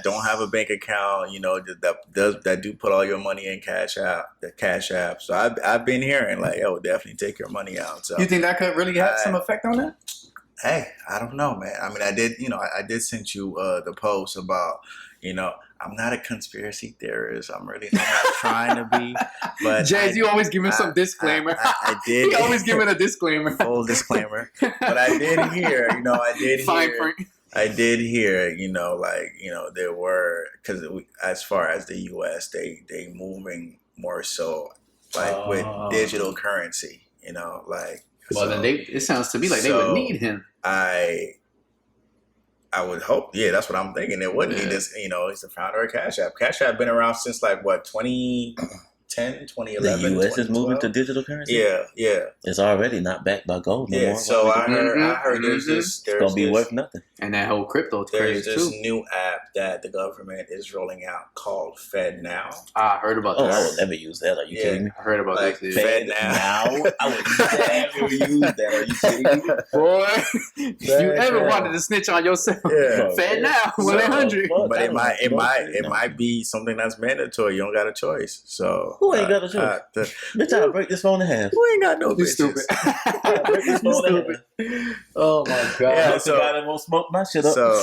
don't have a bank account, you know, that do put all your money in Cash App. So I've been hearing like, yo, definitely take your money out. So you think that could really have some effect on that? Hey, I don't know, man. I mean, I did send you the post about, you know, I'm not a conspiracy theorist. I'm really not trying to be. But James, you always give him some disclaimer. I did. He always give it a disclaimer. Full disclaimer. But I did hear, you know, I did hear, you know, like, you know, there were, because as far as the U.S., they moving more so like with digital currency, you know, like. Well, then it sounds to me like they would need him. I would hope. Yeah, that's what I'm thinking. It would need this. You know, he's the founder of Cash App. Cash App been around since like what 2010, 2011. The U.S. is moving to digital currency. Yeah. It's already not backed by gold no more. So I heard there's it's gonna be worth nothing. And that whole crypto there's this new app that the government is rolling out called Fed Now. I heard about that. I would never use that. Are you kidding me? I heard about that. Fed Now. I would never use that. Are you kidding me? Boy, if you ever wanted to snitch on yourself, Fed Now, 1-800. But it might be something that's mandatory. You don't got a choice. So who ain't got a choice? Bitch, I'll break this phone in half. Who ain't got no bitches? Stupid. Break this phone in half. Oh my god! Yeah, so guy that won't smoke my shit up. So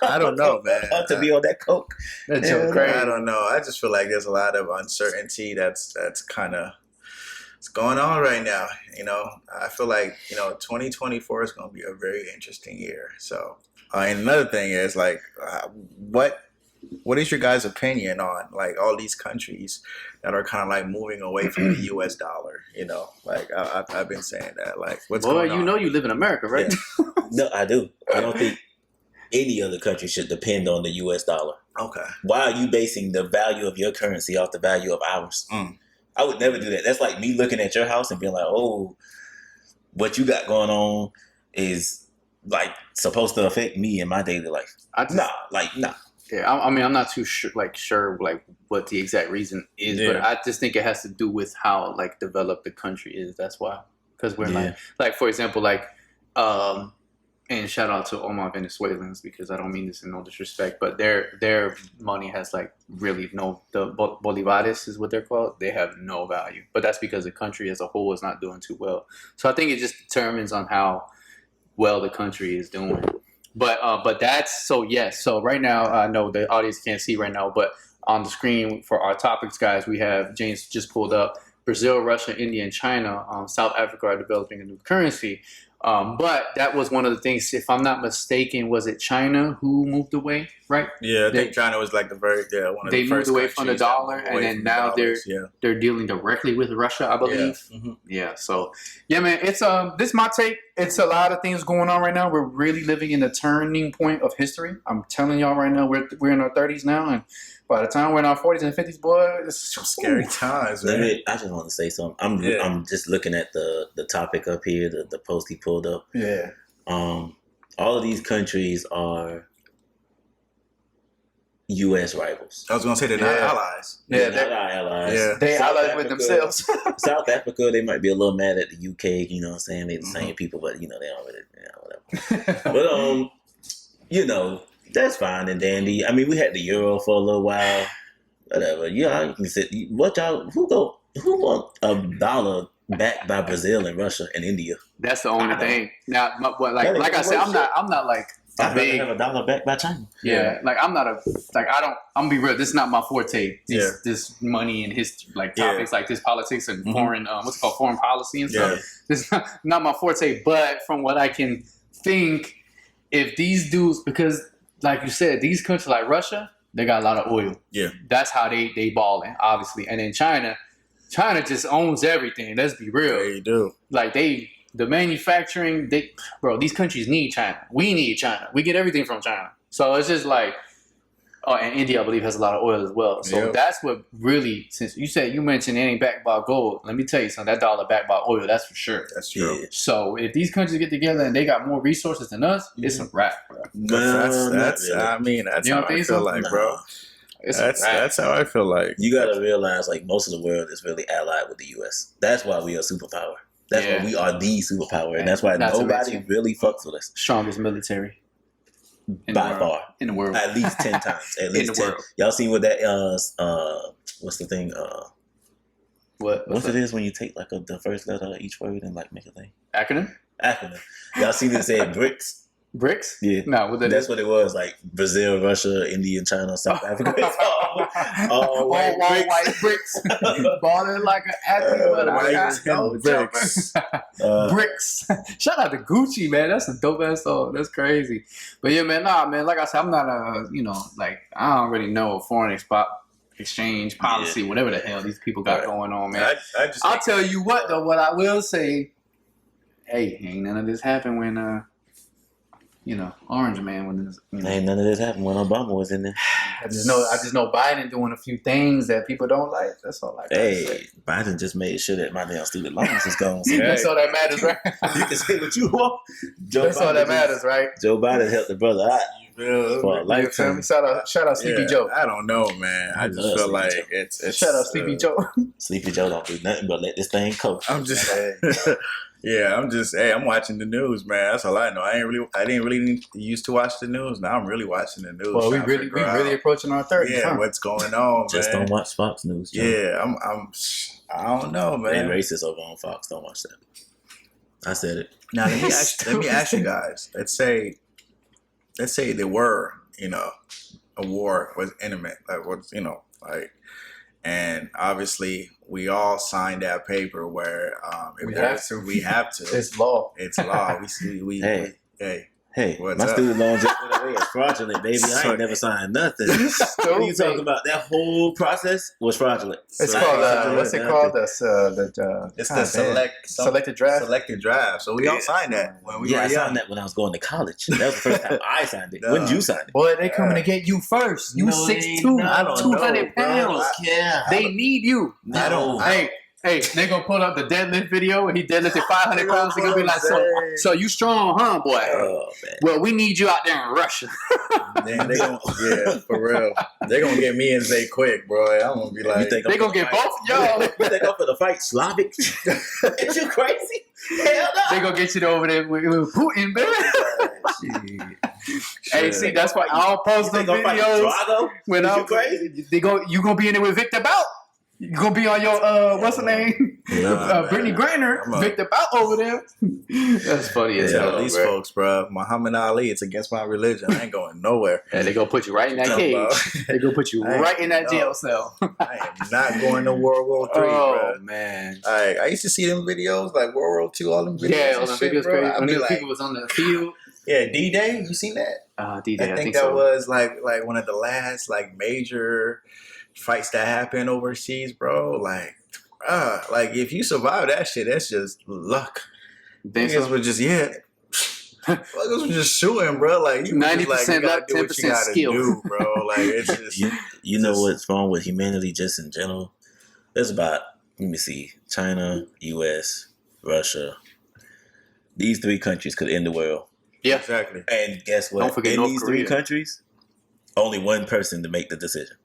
I don't know, man. To be on that coke. That's crazy. I don't know. I just feel like there's a lot of uncertainty that's kind of it's going on right now. You know, I feel like 2024 is going to be a very interesting year. So, and another thing is like, what is your guys' opinion on like all these countries that are kind of like moving away from the U.S. dollar? You know, like I've been saying that. Like, what's going on? You know, you live in America, right? Yeah. No, I do. I don't think any other country should depend on the U.S. dollar. Okay. Why are you basing the value of your currency off the value of ours? I would never do that. That's like me looking at your house and being like, oh, what you got going on is like supposed to affect me in my daily life. Nah. Yeah, I mean, I'm not too sure what the exact reason is, but I just think it has to do with how like developed the country is. That's why, because we're like for example, and shout out to all my Venezuelans because I don't mean this in no disrespect, but their money has like really the bolivares is what they're called. They have no value, but that's because the country as a whole is not doing too well. So I think it just determines on how well the country is doing. But that's so yes. So right now, I know the audience can't see right now, but on the screen for our topics, guys, we have James just pulled up Brazil, Russia, India, and China. South Africa are developing a new currency. But that was one of the things, if I'm not mistaken, was it China who moved away, right? Yeah, I think China was like one of the first. They moved away from the dollar, and then now they're dealing directly with Russia, I believe. Yeah. Mm-hmm. Yeah. So, yeah, man, it's this is my take. It's a lot of things going on right now. We're really living in the turning point of history. I'm telling y'all right now, we're in our 30s now, and by the time we're in our 40s and 50s, boy, it's scary times, man. I just want to say something. I'm just looking at the topic up here, the post he pulled up. Yeah. All of these countries are U.S. rivals. I was going to say they're not allies. Yeah, they're not allies. Yeah. They allies with themselves. South Africa, they might be a little mad at the U.K., you know what I'm saying? They're the same people, but, they don't really, whatever. But, that's fine and dandy. I mean, we had the euro for a little while. Whatever. Yeah, you can say who want a dollar backed by Brazil and Russia and India? That's the only thing. Now, like I said, I'm not like I'd rather have a dollar backed by China. Yeah, like I'm gonna be real. This is not my forte. This money and history, like topics like this, politics and foreign, what's it called, foreign policy and stuff. This is not my forte. But from what I can think, if these dudes, because like you said, these countries like Russia, they got a lot of oil. Yeah. That's how they balling, obviously. And then China just owns everything. Let's be real. They do. Like the manufacturing, these countries need China. We need China. We get everything from China. So it's just like, and India, I believe, has a lot of oil as well. So that's what really, since you mentioned it ain't backed by gold, let me tell you something, that dollar backed by oil, that's for sure. That's true. Yeah. So if these countries get together and they got more resources than us, it's a wrap, bro. That's how I feel like, bro. That's how I feel like. You got to realize, like, most of the world is really allied with the U.S. That's why we are a superpower. That's why we are the superpower. And that's why nobody really fucks with us. Strongest military. By far. In the world. At least 10 times. At least 10. Y'all seen what that, what's the thing? What's it is when you take, like, the first letter of each word and, like, make a thing? Acronym. Y'all seen it say BRICS? BRICS? Yeah. No, that's what it was. Like Brazil, Russia, India, China, South Africa. all white bricks. Balling like an athlete, but I got no bricks. Bricks. Shout out to Gucci, man. That's a dope ass song. That's crazy. But yeah, man, like I said, I'm not I don't really know foreign exchange policy, whatever the hell these people got going on, man. I'll tell you what, though, what I will say, hey, ain't none of this happen when Orange Man when this. Ain't none of this happened when Obama was in there. I just know Biden doing a few things that people don't like. That's all I can say. Biden just made sure that my damn student loans is gone. So that's all that matters, right? You can say what you want. That's all that matters, right? Joe Biden helped the brother out for a lifetime. Shout out Sleepy Joe. I don't know, man. I just feel like it's shout out Sleepy Joe. Sleepy Joe don't do nothing but let this thing coast. I'm just. I'm watching the news, man. That's all I know. I didn't really used to watch the news. Now I'm really watching the news. Well, we really approaching our 30s. Yeah, what's going on, Just man? don't watch Fox News, Joe. Yeah, I don't know, man. And racists over on Fox, don't watch that. I said it. Now let me ask you guys. Let's say there were, a war was imminent, and obviously we all signed that paper where we have to. It's law. It's law. Hey, my student loan just went away. It's fraudulent, baby. I ain't never signed nothing. What are you talking about? That whole process was fraudulent. It's called, what's it called? It's the selected draft. Selected draft. So we all signed that when we were young. I signed that when I was going to college. That was the first time I signed it. When did you sign it? Boy, they coming to get you first. You 6'2", 200 pounds. Yeah. They need you. Hey, they gonna put up the deadlift video and he deadlifted 500 pounds. They gonna be like, so you strong, huh, boy? Oh, well, we need you out there in Russia. They gonna, for real. They gonna get me and Zay quick, bro. I'm gonna be like, they gonna get both y'all. You think I'm for the fight Slavic? Is you crazy? Hell no. They gonna get you over there with Putin, baby. Hey, see, that's why I don't post the videos when I'm crazy. You gonna be in there with Victor Bout. You gonna be on your what's the name? Brittany Griner, Victor Bout over there. That's funny as hell. These folks, bro. Muhammad Ali, it's against my religion. I ain't going nowhere. Yeah, they gonna put you right in that cage. They gonna put you right in that jail cell. I am not going to World War III, oh, bro. Man. I used to see them videos, like World War II, all them videos. Yeah, all them videos bro. crazy. When people was on the field. Yeah, D-Day, you seen that? D-Day, I think that was like one of the last like major fights that happened overseas, bro. Like if you survive that shit, that's just luck. Niggas were just Niggas were just shooting, bro. Like 90% luck, 10% skill, do, bro. Like it's just you know what's wrong with humanity just in general? There's about, let me see, China, U.S., Russia. These 3 countries could end the world. Yeah, exactly. And guess what? Don't forget in North these Korea. 3 countries, only one person to make the decision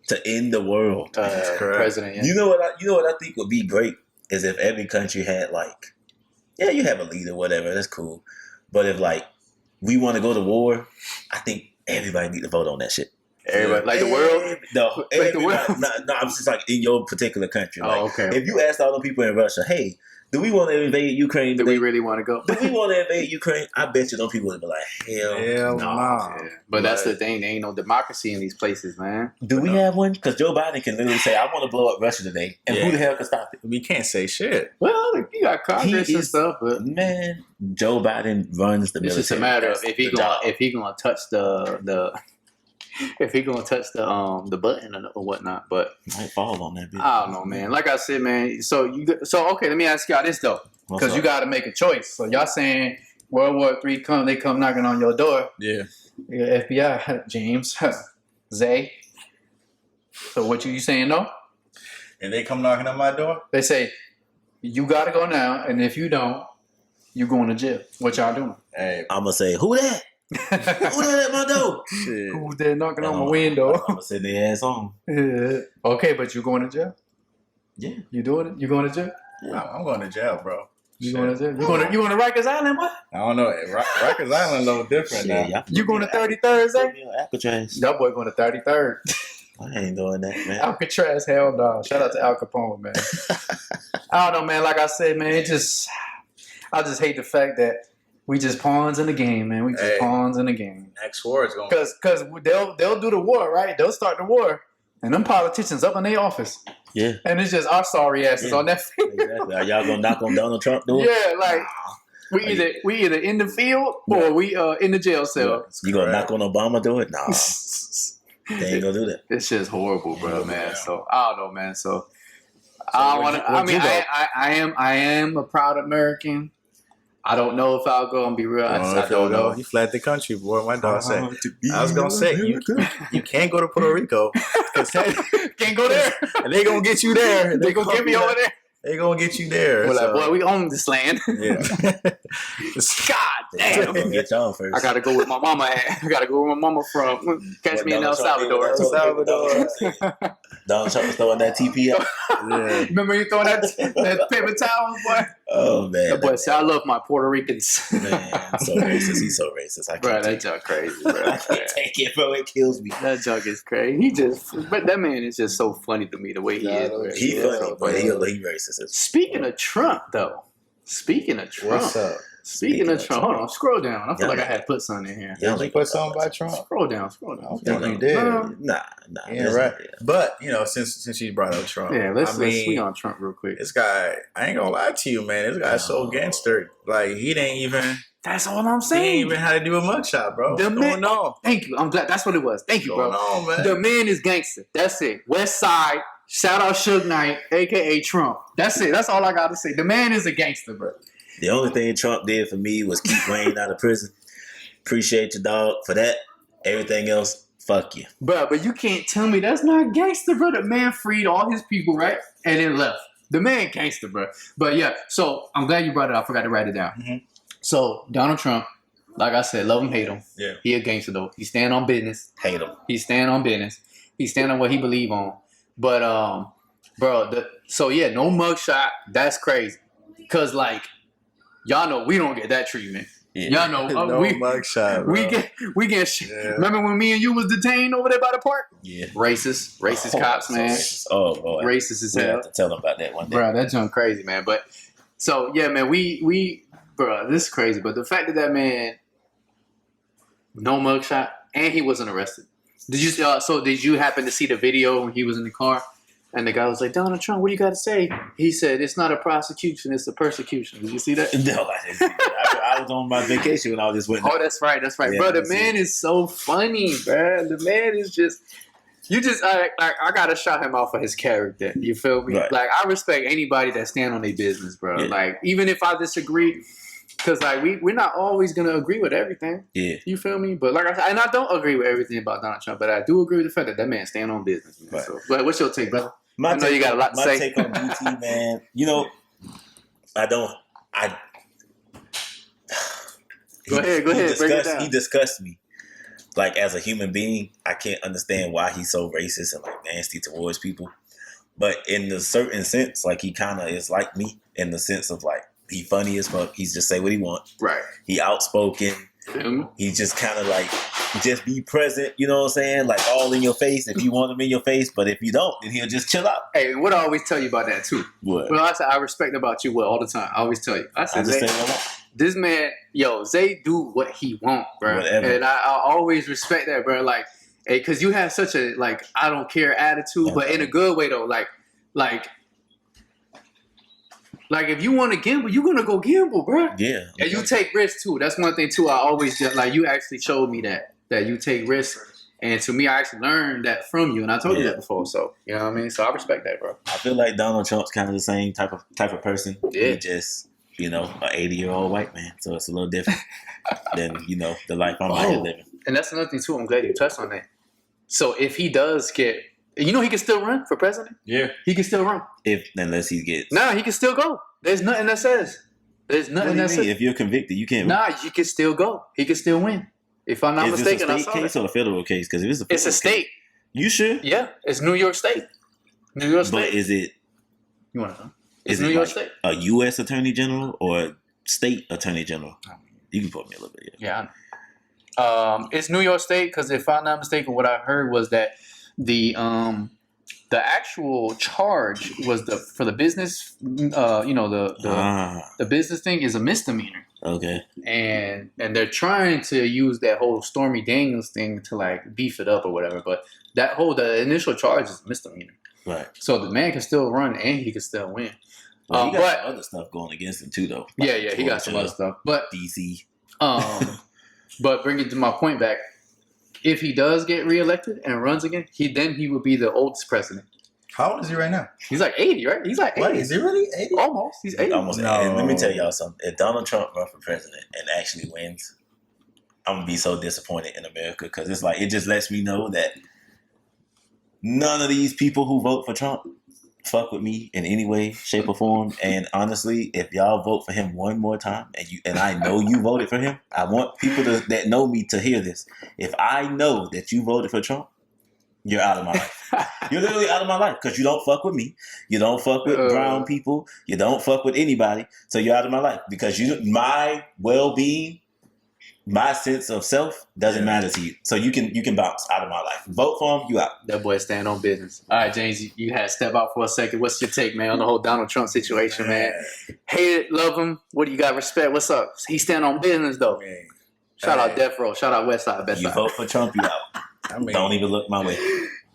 to end the world. President. Yeah. You know what I think would be great is if every country had like, you have a leader, whatever, that's cool. But if like we want to go to war, I think everybody need to vote on that shit. Everybody, like the world? No, like the world? No, I'm just like in your particular country. Like, okay. If you asked all the people in Russia, hey, do we want to invade Ukraine? Do we really want to go? Do we want to invade Ukraine? I bet you those people would be like, hell no. Yeah. But that's the thing. There ain't no democracy in these places, man. Do we have one? Because Joe Biden can literally say, I want to blow up Russia today. And who the hell can stop it? We can't say shit. Well, you got Congress and stuff, but man, Joe Biden runs the military. It's just a matter of if he gonna touch the if he gonna touch the button or whatnot. But might fall on that bitch. I don't know, man. Like I said, man. So okay. Let me ask y'all this though, because you got to make a choice. So y'all saying World War III come knocking on your door? Yeah. FBI, James, Zay. So what you saying? No. And they come knocking on my door? They say you got to go now, and if you don't, you going to jail. What y'all doing? Hey, I'm gonna say, who that? Who that at my door? Shit. Who's there knocking on my window? I'm gonna send their ass on. Okay, but you going to jail? Yeah. You doing it? You going to jail? Yeah. I'm going to jail, bro. You going to jail? You going to Rikers Island, what? I don't know. Rikers Island a little different now. You going to 33rd, Zay? Alcatraz. That boy going to 33rd. I ain't doing that, man. Alcatraz, hell no. Shout out to Al Capone, man. I don't know, man. Like I said, man, I just hate the fact that we just pawns in the game, man. We just pawns in the game. Next war is going. Because they'll do the war, right? They'll start the war, and them politicians up in their office. Yeah. And it's just our sorry asses on that field. Exactly. Are y'all gonna knock on Donald Trump door? Yeah, like we either in the field or we in the jail cell. You gonna knock on Obama door? Nah. They ain't gonna do that. This shit's horrible, bro, man. So I don't know, man. So I want to. I mean, I am a proud American. I don't know if I'll go and be real. I don't know. You fled the country, boy. My dog said. I was gonna say you can't go to Puerto Rico because can't go there. And they gonna get you there. They gonna get me over there. They gonna get you there. We're like, boy, we own this land. Yeah. God damn. I'm gonna get y'all first. I gotta go with my mama. I gotta go where my mama from. Catch me in El Salvador. El Salvador. Donald Trump was throwing that TP out. Yeah. Remember you throwing that paper towel, boy? Oh man. That boy said, I love my Puerto Ricans. Man, so racist. He's so racist. I can't bro, that junk crazy, bro. I can't take it, bro. It kills me. That junk is crazy. But that man is just so funny to me the way he is. Bro. He's funny, but he racist. Speaking of Trump, though. What's up? Speaking of Trump, hold on, scroll down. I feel like I had to put something in here. Did you put something by Trump? Scroll down. I think you did. Nah. Yeah, right. But since you brought up Trump, let's swing on Trump real quick. This guy, I ain't gonna lie to you, man. This guy's so gangster. Like he didn't even. That's all I'm He saying. didn't even how to do a mugshot, bro. What's going on? Thank you. I'm glad. That's what it was. Thank you, bro. What's going on, man? The man is gangster. That's it. West Side. Shout out Suge Knight, a.k.a. Trump. That's it. That's all I got to say. The man is a gangster, bro. The only thing Trump did for me was keep Wayne out of prison. Appreciate you, dog, for that. Everything else, fuck you. Bro, but you can't tell me that's not gangster, bro. The man freed all his people, right? And then left. The man gangster, bro. But yeah, so I'm glad you brought it up. I forgot to write it down. Mm-hmm. So Donald Trump, like I said, love him, hate him. Yeah. He a gangster, though. He stand on business. Hate him. He stand on business. He stand on what he believe on. But, bro, no mugshot. That's crazy. Because, like, y'all know we don't get that treatment. Yeah. Y'all know. No mugshot, bro. We get. Yeah. Remember when me and you was detained over there by the park? Yeah. Racist cops, man. Racist. Oh boy. Racist as hell. We have to tell them about that one day. Bro, that junk crazy, man. But so yeah, man. We bro, this is crazy. But the fact that man, no mugshot, and he wasn't arrested. Did you happen to see the video when he was in the car? And the guy was like, Donald Trump, what do you got to say? He said, it's not a prosecution, it's a persecution. Did you see that? No, I didn't see that. I was on my vacation when all this went. Oh, that's right. Yeah, bro, the man is so funny, bro. The man is just... I got to shout him out for his character. You feel me? Right. Like, I respect anybody that stand on their business, bro. Yeah. Like, even if I disagree... Because, like, we're not always going to agree with everything. Yeah. You feel me? But, like I said, and I don't agree with everything about Donald Trump, but I do agree with the fact that man stand on business, man. Right. So, like, what's your take, brother? I know you got a lot to say. My take on DT, man. You know, Go ahead. Break it down. He disgusts me. Like, as a human being, I can't understand why he's so racist and, like, nasty towards people. But in a certain sense, like, he kind of is like me in the sense of, like, he funny as fuck. He's just say what he wants. Right. He outspoken. He just kind of like just be present. You know what I'm saying? Like all in your face if you want him in your face. But if you don't, then he'll just chill out. Hey, what I always tell you about that too. What? Well, I respect about you all the time. I always tell you. I said, this man, Zay do what he want, bro. Whatever. And I always respect that, bro. Like, hey, because you have such a like I don't care attitude, but in a good way though. Like, if you want to gamble, you're going to go gamble, bro. Yeah. And you take risks, too. That's one thing, too. I always, like, you actually showed me that you take risks. And to me, I actually learned that from you. And I told you that before. So, you know what I mean? So, I respect that, bro. I feel like Donald Trump's kind of the same type of person. Yeah. He just, an 80-year-old white man. So, it's a little different than, the life I'm out here living. And that's another thing, too. I'm glad you touched on that. So, if he does get... he can still run for president? Yeah. He can still run. Unless he gets... Nah, he can still go. There's nothing that says. There's nothing that says... If you're convicted, you can't... Nah, you can still go. He can still win. If I'm not mistaken, I saw it. Is this a state case or a federal case? Because if it's a federal it's a state. Case, you sure? Yeah, it's New York State. New York State. But is it... You want to know? It's New York State. A U.S. Attorney General or a state Attorney General? You can put me a little bit. Yeah, I know. It's New York State because if I'm not mistaken, what I heard was that the actual charge was for the business, the business thing is a misdemeanor. Okay. And they're trying to use that whole Stormy Daniels thing to like beef it up or whatever, but the initial charge is a misdemeanor. Right. So the man can still run and he can still win. Well, he got some other stuff going against him too, though. Like he got some other stuff. But DC. But bringing to my point back. If he does get reelected and runs again, he would be the oldest president. How old is he right now? He's like 80, right? He's like 80. What, is he really 80? Almost. He's 80. Almost. No. And let me tell y'all something. If Donald Trump runs for president and actually wins, I'm going to be so disappointed in America because it's like, it just lets me know that none of these people who vote for Trump fuck with me in any way, shape, or form. And honestly, if y'all vote for him one more time, and I know you voted for him, I want people that know me to hear this. If I know that you voted for Trump, you're out of my life. You're literally out of my life because you don't fuck with me. You don't fuck with brown people. You don't fuck with anybody. So you're out of my life because my well-being, my sense of self doesn't matter to you. So you can bounce out of my life. Vote for him, you out. That boy stand on business. All right, James, you had to step out for a second. What's your take, man, on the whole Donald Trump situation, man? Hate it, love him. What do you got? Respect. What's up? He stand on business, though. Man. Shout out Death Row. Shout out West Side, Best Side. You vote for Trump, you out. Don't even look my way.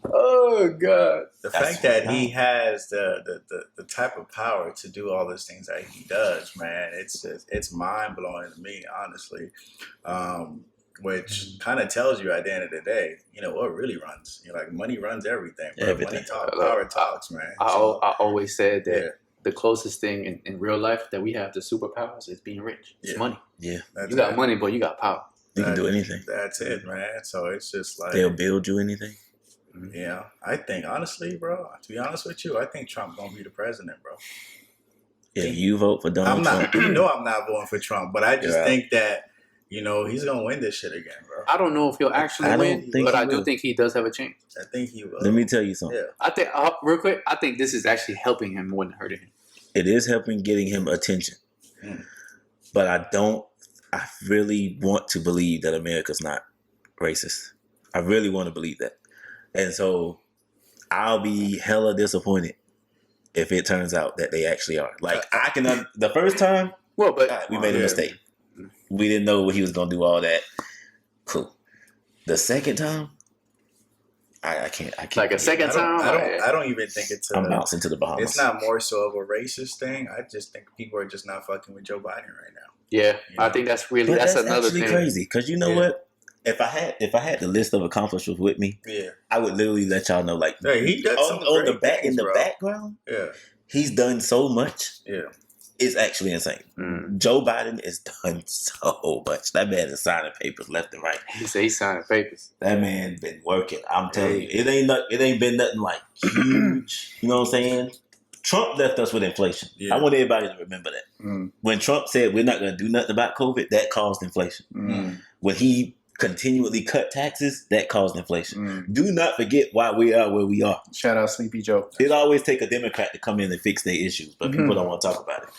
Oh, God. The fact that he has the type of power to do all those things that he does, man, it's mind-blowing to me, honestly. Which kind of tells you at the end of the day, what really runs. Like, money runs everything, bro. Money talks, power talks, man. I always said that the closest thing in real life that we have to superpowers is being rich. It's money. Yeah. You got money, but you got power. You can do anything. That's it, man. So it's just like... They'll build you anything. Yeah. I think, honestly, bro, to be honest with you, I think Trump going to be the president, bro. If you vote for Donald Trump... I'm not voting for Trump, but I just think that, he's going to win this shit again, bro. I don't know if he'll actually win, but I do think he does have a chance. I think he will. Let me tell you something. Yeah. I think, real quick, I think this is actually helping him more than hurting him. It is helping getting him attention. But I really want to believe that America's not racist. I really want to believe that. And so I'll be hella disappointed if it turns out that they actually are. Like, I can, the first time, well, but we made a mistake. We didn't know he was going to do all that. Cool. The second time, I can't. Like a second time? I don't even think it's I'm bouncing to the Bahamas. It's not more so of a racist thing. I just think people are just not fucking with Joe Biden right now. Yeah, I think that's really, that's another thing. Crazy. Because you know what? If I had the list of accomplishments with me, I would literally let y'all know, like, he does on the back in the background, he's done so much. Yeah. It's actually insane. Joe Biden has done so much. That man is signing papers left and right. He said he's signing papers. That man been working. I'm telling you, it ain't been nothing like huge. You know what I'm saying? Trump left us with inflation. Yeah. I want everybody to remember that. When Trump said we're not going to do nothing about COVID, that caused inflation. When he continually cut taxes, that caused inflation. Do not forget why we are where we are. Shout out Sleepy Joe. It always take a Democrat to come in and fix their issues, but people don't want to talk about it.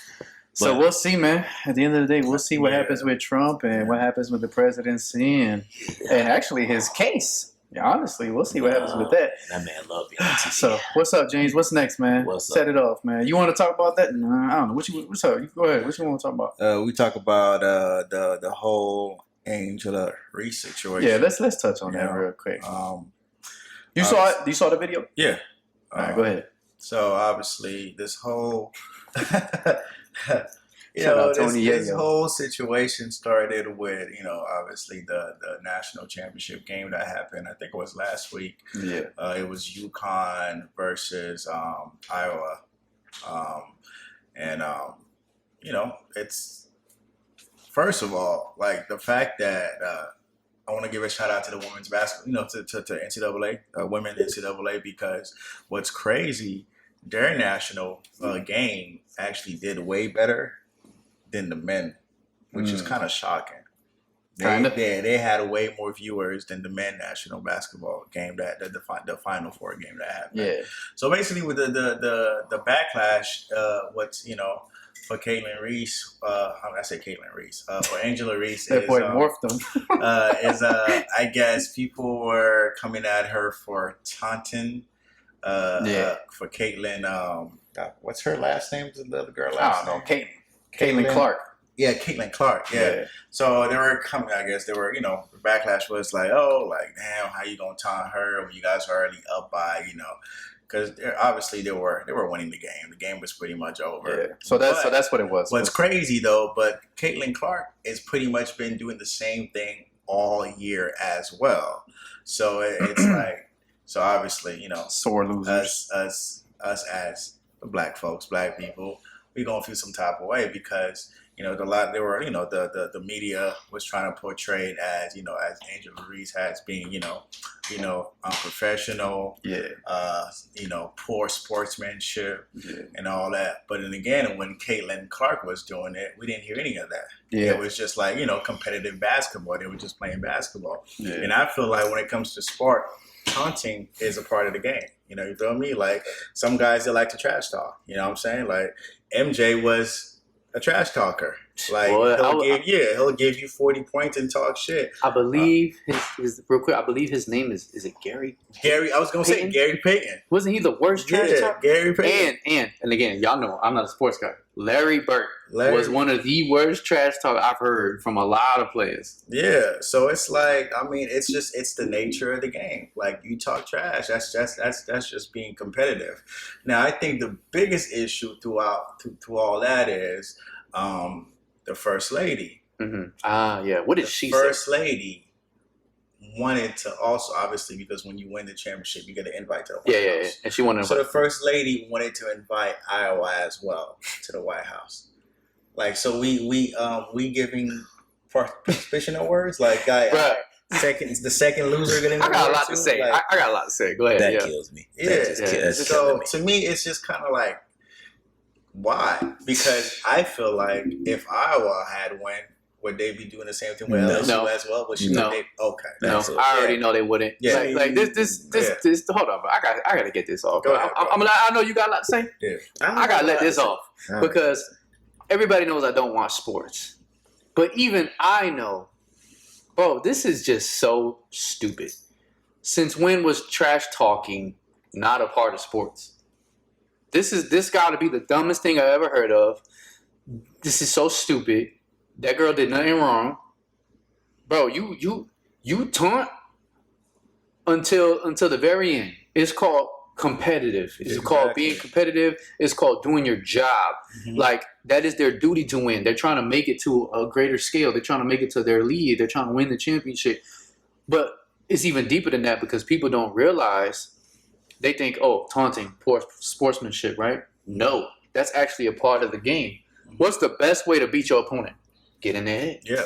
So we'll see, man. At the end of the day, we'll see what happens with Trump and what happens with the presidency and actually his case. Yeah, honestly, we'll see what happens with that. That man love you. So, what's up, James? What's next, man? Set it off, man. You want to talk about that? No, I don't know. What's up? You go ahead. What you want to talk about? We talk about the whole Angela Reese situation. Yeah, let's touch on that real quick. You saw it? You saw the video? Yeah. All right, go ahead. So obviously, this whole this whole situation started with obviously the national championship game that happened. I think it was last week. Yeah. It was UConn versus Iowa, it's. First of all, like the fact that I want to give a shout out to the women's basketball, to NCAA, women NCAA, because what's crazy, their national game actually did way better than the men, which is kind of shocking. They had way more viewers than the men national basketball game the Final Four game that happened. Yeah. So basically, with the backlash, for Caitlin Reese, I say Caitlin Reese, for Angela Reese, that boy morphed them. I guess people were coming at her for taunting. For Caitlin, what's her last name? The other girl last name? I don't know. Caitlin Clark. Yeah, Caitlin Clark. Yeah. So they were coming. I guess they were. The backlash was like, damn, how you gonna taunt her when you guys are already up by, because obviously they were winning the game. The game was pretty much over. Yeah. So that's what it was. What's crazy though, but Caitlin Clark has pretty much been doing the same thing all year as well. So it's like, so obviously, sore losers. Us as the black folks, black people, we gonna feel some type of way because the media was trying to portray it as as Angela Reese has being unprofessional, poor sportsmanship, and all that. But then again, when Caitlin Clark was doing it, we didn't hear any of that. Yeah. It was just like competitive basketball. They were just playing basketball, yeah. And I feel like when it comes to sport, taunting is a part of the game. You feel me? Like some guys that like to trash talk. You know what I'm saying? Like MJ was a trash talker. Like he'll give you 40 points and talk shit. I believe his real quick. I believe his name is it Gary? Gary, I was gonna say Gary Payton. Wasn't he the worst trash talker? Gary Payton. And again, y'all know I'm not a sports guy. Larry Bird was one of the worst trash talk I've heard from a lot of players. Yeah, so it's like, I mean, it's the nature of the game. Like you talk trash, that's just being competitive. Now, I think the biggest issue through all that is the first lady. Mm-hmm. What did she say? First lady wanted to also, obviously, because when you win the championship, you get an invite to the White House. And she wanted. So the first lady wanted to invite Iowa as well to the White House. Like, so we giving suspicion words, like the second loser getting. I got a lot to say. Like, I got a lot to say. Go ahead. That kills me. So to me, it's just kind of like, why? Because I feel like if Iowa had won, would they be doing the same thing with LSU as well? Okay. No, I already know they wouldn't. Yeah. Like this. Hold on, bro. I gotta get this off. Go ahead, I know you got a lot to say. Yeah. I gotta let this off because everybody knows I don't watch sports. But even I know, bro, this is just so stupid. Since when was trash talking not a part of sports? This got to be the dumbest thing I ever heard of. This is so stupid. That girl did nothing wrong, bro. You taunt until the very end. It's called competitive. It's called being competitive. It's called doing your job. Like, that is their duty to win. They're trying to make it to a greater scale. They're trying to make it to their lead. They're trying to win the championship. But it's even deeper than that, because people don't realize. They think, oh, taunting, poor sportsmanship, right? No, that's actually a part of the game. What's the best way to beat your opponent? Get in their head. Yeah.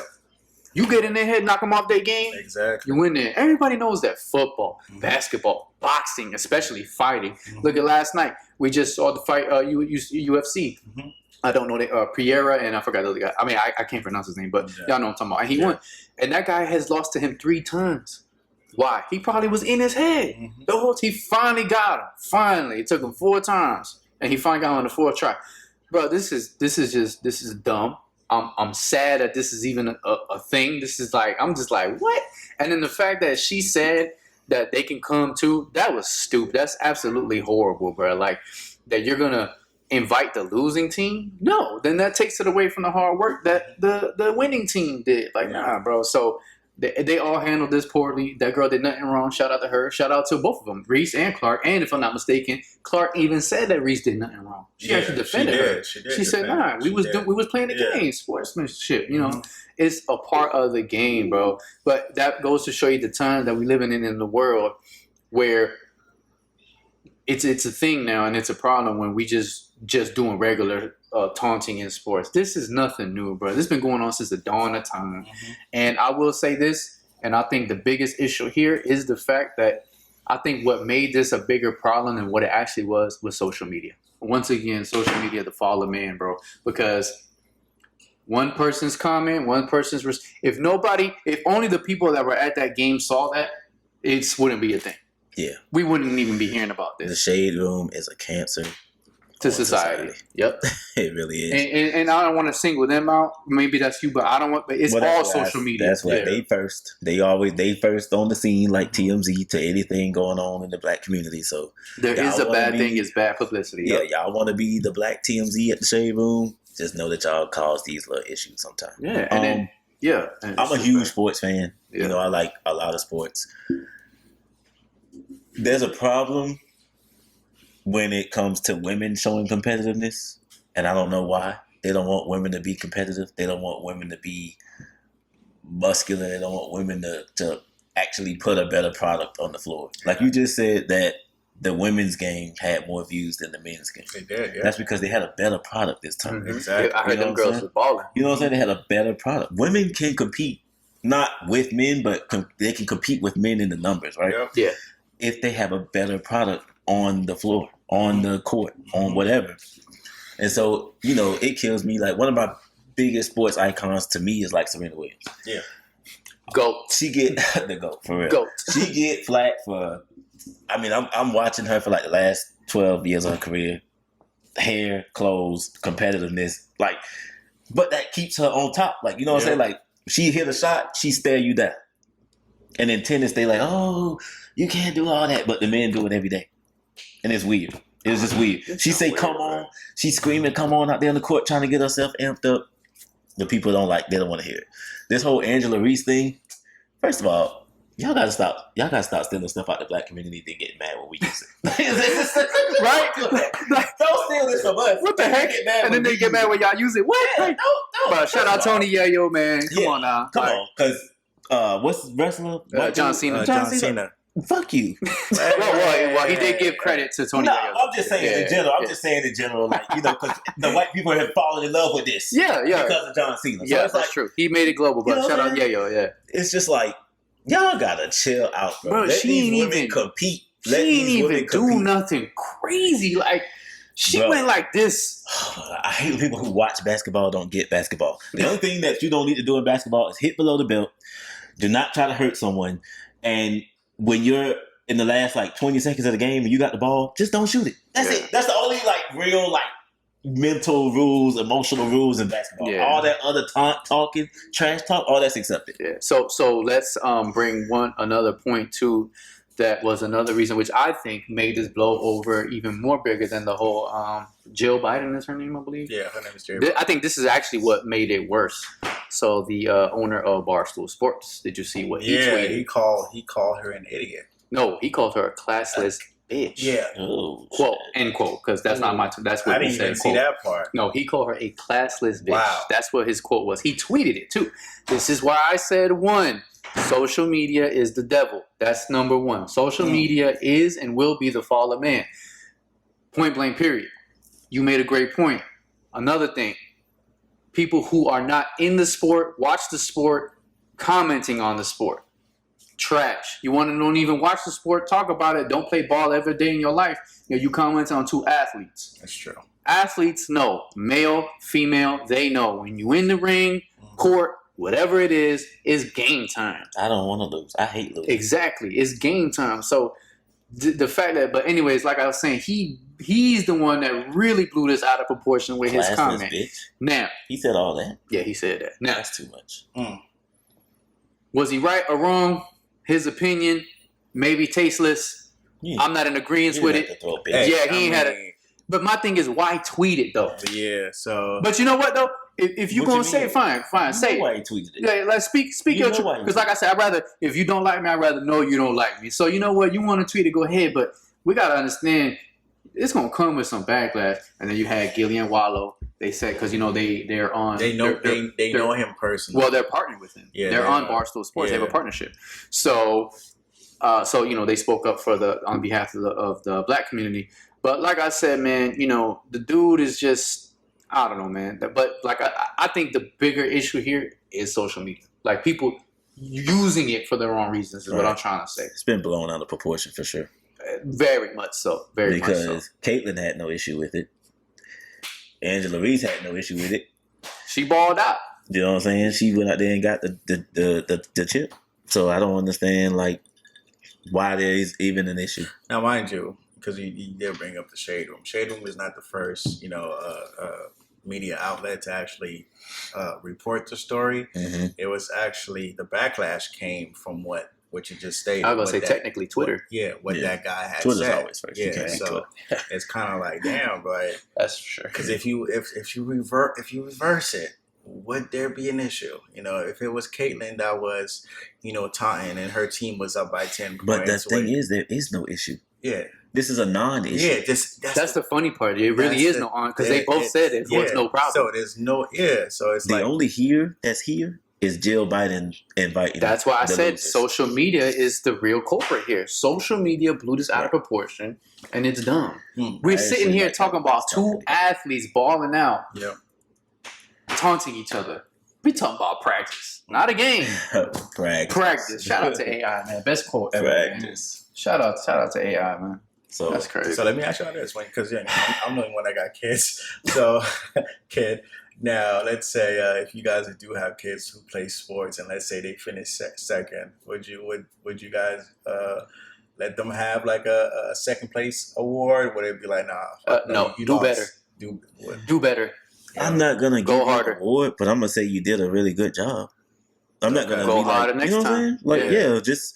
You get in their head, knock them off their game. Exactly. You win there. Everybody knows that football, basketball, boxing, especially fighting. Look at last night. We just saw the fight, UFC. I don't know Pereira, and I forgot the other guy. I mean, I can't pronounce his name, but y'all know what I'm talking about. And he won. And that guy has lost to him 3 times. Why? He probably was in his head. He finally got him. Finally. It took him 4 times. And he finally got him on the 4th try. Bro, this is dumb. I'm sad that this is even a thing. This is like, I'm just like, what? And then the fact that she said that they can come too, that was stupid. That's absolutely horrible, bro. Like, that you're going to invite the losing team? No. Then that takes it away from the hard work that the winning team did. Like, nah, bro. So they all handled this poorly. That girl did nothing wrong. Shout out to her. Shout out to both of them, Reese and Clark. And if I'm not mistaken, Clark even said that Reese did nothing wrong. She actually defended her. She said, "Nah, we was playing the game, sportsmanship. You know, it's a part of the game, bro." But that goes to show you the time that we living in the world where it's a thing now, and it's a problem when we just doing regular taunting in sports. This is nothing new, bro. This has been going on since the dawn of time. And I will say this, and I think the biggest issue here is the fact that I think what made this a bigger problem than what it actually was social media. Once again, social media, the fall of man, bro. Because one person's comment, if only the people that were at that game saw that, it wouldn't be a thing. Yeah. We wouldn't even be hearing about this. The shade room is a cancer to society. Yep. It really is. And I don't want to single them out. Maybe that's you, but I don't want. But it's all social media. That's what they first. They first on the scene, like TMZ, to anything going on in the black community. So there is a bad thing. It's bad publicity. Yeah, y'all want to be the black TMZ at the shade room? Just know that y'all cause these little issues sometimes. Yeah, and then I'm a huge sports fan. Yeah. You know, I like a lot of sports. There's a problem when it comes to women showing competitiveness, and I don't know why. They don't want women to be competitive. They don't want women to be muscular. They don't want women to actually put a better product on the floor. Like you just said that the women's game had more views than the men's game. They did, yeah. That's because they had a better product this time. Exactly. I heard them girls was balling. You know what I'm saying? They had a better product. Women can compete, not with men, but they can compete with men in the numbers, right? Yep. Yeah. If they have a better product on the floor, on the court, on whatever. And so, you know, it kills me. Like, one of my biggest sports icons to me is like Serena Williams. Yeah. GOAT. She get the GOAT, for real. GOAT. She get flack for, I mean, I'm watching her for like the last 12 years of her career. Hair, clothes, competitiveness. Like, but that keeps her on top. Like, you know what I'm saying? Like, she hit a shot, she stare you down. And in tennis, they like, oh, you can't do all that. But the men do it every day. And it's weird. It was just weird. She say, come on. She's screaming, come on, out there in the court trying to get herself amped up. The people they don't want to hear it. This whole Angela Reese thing, first of all, y'all gotta stop stealing stuff out the black community then getting mad when we use it. Right? Don't steal this from us. What the heck? And then they get mad when y'all use it. What? Yeah, don't. But shout out Tony Yayo, man. Come on now. Come on. Because what's the wrestler? John Cena. John Cena. Fuck you. Well, he did give credit to Tony. No, I'm just saying in general. I'm just saying in general, like, you know, because the white people have fallen in love with this. Yeah. Because of John Cena. So yeah, that's like, true. He made it global, but shout out Yayo, yeah. It's just like, y'all gotta chill out, bro. Let she these ain't women even compete. She ain't even do nothing crazy. Like, she went like this. I hate people who watch basketball don't get basketball. The only thing that you don't need to do in basketball is hit below the belt. Do not try to hurt someone. And when you're in the last like 20 seconds of the game and you got the ball, just don't shoot it. That's it. That's the only like real like mental rules, emotional rules in basketball. Yeah. All that other talking, trash talk, all that's accepted. Yeah. So let's bring another point too. That was another reason which I think made this blow over even more bigger than the whole Jill Bidden is her name, I believe. Yeah, her name is Jill. I think this is actually what made it worse. So the owner of Barstool Sports, did you see what he tweeted? He called her an idiot. No, he called her a classless bitch. Yeah. Oh, Quote, end quote, because that's not my. That's what I he didn't said. even see quote. that part. No, he called her a classless bitch. Wow. That's what his quote was. He tweeted it too. This is why I said social media is the devil. That's number one. Social media is and will be the fall of man. Point blank, period. You made a great point. Another thing, people who are not in the sport, watch the sport, commenting on the sport. Trash. You want to don't even watch the sport, talk about it, don't play ball every day in your life. You comment on two athletes. That's true. Athletes know, male, female, they know. When you in the ring, court, whatever it is game time. I don't want to lose. I hate losing. Exactly. It's game time. So the fact that, but anyways, like I was saying, he's the one that really blew this out of proportion with his comment. Bitch. Now, he said all that. Yeah, he said that. Now, that's too much. Was he right or wrong? His opinion, maybe tasteless. Yeah. I'm not in agreement with it. He ain't had it. But my thing is, why tweet it though? Yeah. So. But you know what though? If you're gonna say it, fine, say why he tweeted it. Yeah, like speak your truth. Because like I said, if you don't like me, I'd rather know you don't like me. So you know what? You want to tweet it, go ahead. But we gotta understand, it's gonna come with some backlash. And then you had Gillian Wallow. They said because they're on. They know him personally. Well, they're partnered with him. Yeah, they're on Barstool Sports. Yeah. They have a partnership. So they spoke up on behalf of the black community. But like I said, man, the dude is just. I don't know, man. But like, I think the bigger issue here is social media. Like people using it for the wrong reasons is what I'm trying to say. It's been blown out of proportion for sure. Very much so. Because Caitlyn had no issue with it. Angela Reese had no issue with it. She balled out. You know what I'm saying? She went out there and got the chip. So I don't understand why there is even an issue. Now, mind you, because you did bring up the Shade Room. Shade Room is not the first, media outlet to actually report the story. Mm-hmm. It was actually the backlash came from what you just stated. I was going to say technically Twitter. What that guy had Twitter's said. Always first. Yeah, so it's kind of like damn, but that's for sure. Because if you reverse it, would there be an issue? If it was Caitlyn that was, taunting and her team was up by 10 points. But the thing is, there is no issue. Yeah. This is a non-issue. Yeah, that's the funny part. It really is no on because they both said it was no problem. So there's no So it's the only that's here is Jill Bidden inviting. That's why I said losers. Social media is the real culprit here. Social media blew this out of proportion, and it's dumb. We're sitting here talking about two athletes balling out, taunting each other. We talking about practice, not a game. Practice. Shout out to AI, man. Best quote ever. Practice. Man. Shout out to AI, man. So that's crazy. So let me ask you this one, because I'm the only one that got kids. So, kid. Now, let's say if you guys do have kids who play sports, and let's say they finish second, would you guys let them have like a second place award? Would it be like, nah? No, you do better. Do better. I'm not gonna give you harder. an award, but I'm gonna say you did a really good job. I'm not gonna go be harder like, next time. Like, just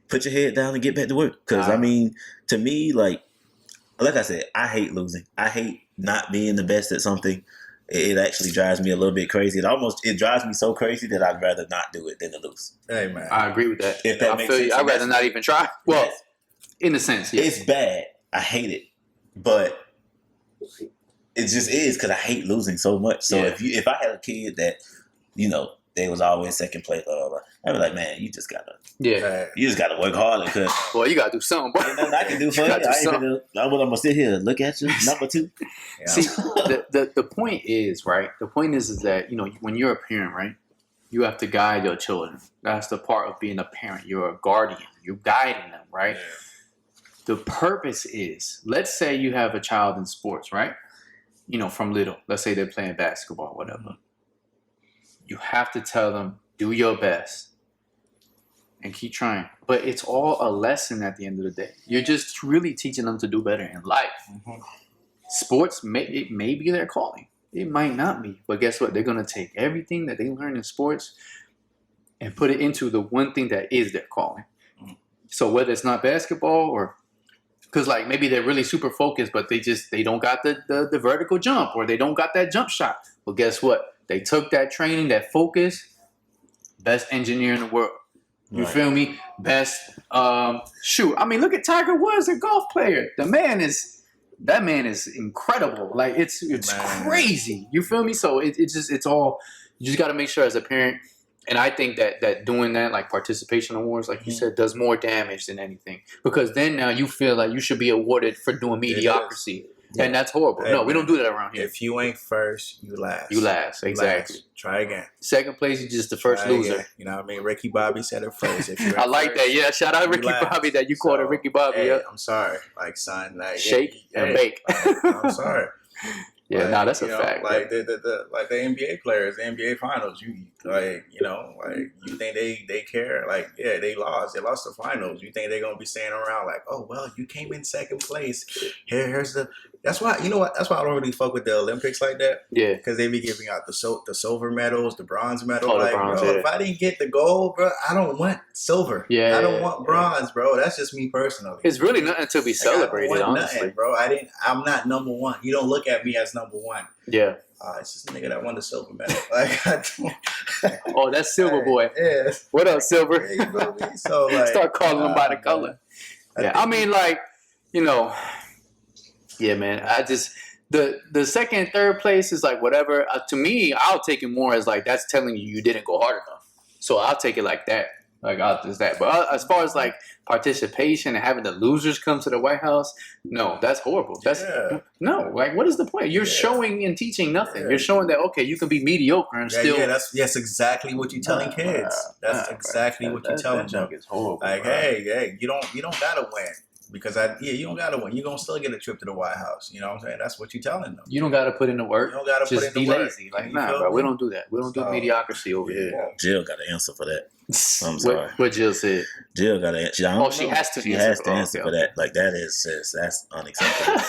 put your head down and get back to work. Because to me, like I said, I hate losing. I hate not being the best at something. It actually drives me a little bit crazy. It drives me so crazy that I'd rather not do it than to lose. Hey man, I agree with that. If that makes sense, I'd rather not even try. Well, in a sense, yes. It's bad. I hate it, but it just is because I hate losing so much. So if I had a kid that they was always second place, blah, blah, blah, I'd be like, man, you just gotta work harder. Cause well, you gotta do something. Boy. Ain't nothing I can do for you. I'm gonna sit here and look at you. Number two. Yeah. See, the point is right. The point is that when you're a parent, right, you have to guide your children. That's the part of being a parent. You're a guardian. You're guiding them, right? Yeah. The purpose is, let's say you have a child in sports, right? From little. Let's say they're playing basketball, whatever. Mm-hmm. You have to tell them, do your best and keep trying. But it's all a lesson at the end of the day. You're just really teaching them to do better in life. Mm-hmm. sports it may be their calling. It might not be, but guess what? They're gonna take everything that they learn in sports and put it into the one thing that is their calling. So whether it's not basketball or because like maybe they're really super focused, but they don't got the vertical jump or they don't got that jump shot. Well, guess what? They took that training, that focus, best engineer in the world. You feel me? Best shoot. I mean, look at Tiger Woods, a golf player. That man is incredible. Like it's crazy. You feel me? So it's all you just got to make sure as a parent. And I think that doing that, like participation awards, like you said, does more damage than anything. Because then now you feel like you should be awarded for doing mediocrity. Yeah. And that's horrible. Hey, no, we don't do that around here. If you ain't first, you last. You last, exactly. Try again. Second place, you're just the first loser. Again. You know what I mean? Ricky Bobby said it first. If I like that. Yeah, shout out Ricky Bobby that you called it Ricky Bobby. Hey, yeah. I'm sorry. Like, son, like shake and bake. I'm sorry. Yeah, like, that's a fact. Like the NBA players, the NBA finals, you think they care? Like, yeah, they lost the finals. You think they're gonna be staying around like, oh well, you came in second place. Here's the. That's why That's why I don't really fuck with the Olympics like that. Yeah, because they be giving out the silver medals, the bronze medal. Oh, like, bronze, bro, if I didn't get the gold, bro, I don't want silver. Yeah, I don't want bronze, bro. That's just me personally. It's really nothing to be celebrated, honestly, nothing, bro. I'm not number one. You don't look at me as number one. Yeah. It's just a nigga that won the silver medal. Like, I don't. Oh, that's Silver Boy. Yeah. What up, Silver? Yeah, you feel me? So, like, start calling him by the color. I mean, like, yeah, man. I just the second and third place is like whatever. To me, I'll take it more as like that's telling you didn't go hard enough. So I'll take it like that. Like just that. But as far as like participation and having the losers come to the White House, no, that's horrible. No. Like, what is the point? You're showing and teaching nothing. Yeah. You're showing that you can be mediocre and still. Yeah, that's exactly what you're telling kids. That's exactly what you're telling them. It's horrible. Like, hey, you don't gotta win. Because you don't gotta win. You're gonna still get a trip to the White House. You know what I'm saying? That's what you're telling them. You don't gotta put in the work. You don't gotta just put in the work. Lazy. Like, nah, bro, we don't do that. We don't do mediocrity over here. Jill got an answer for that. I'm sorry. What Jill said. Jill got an answer. She has to. She has to answer for that. Like, that's unacceptable.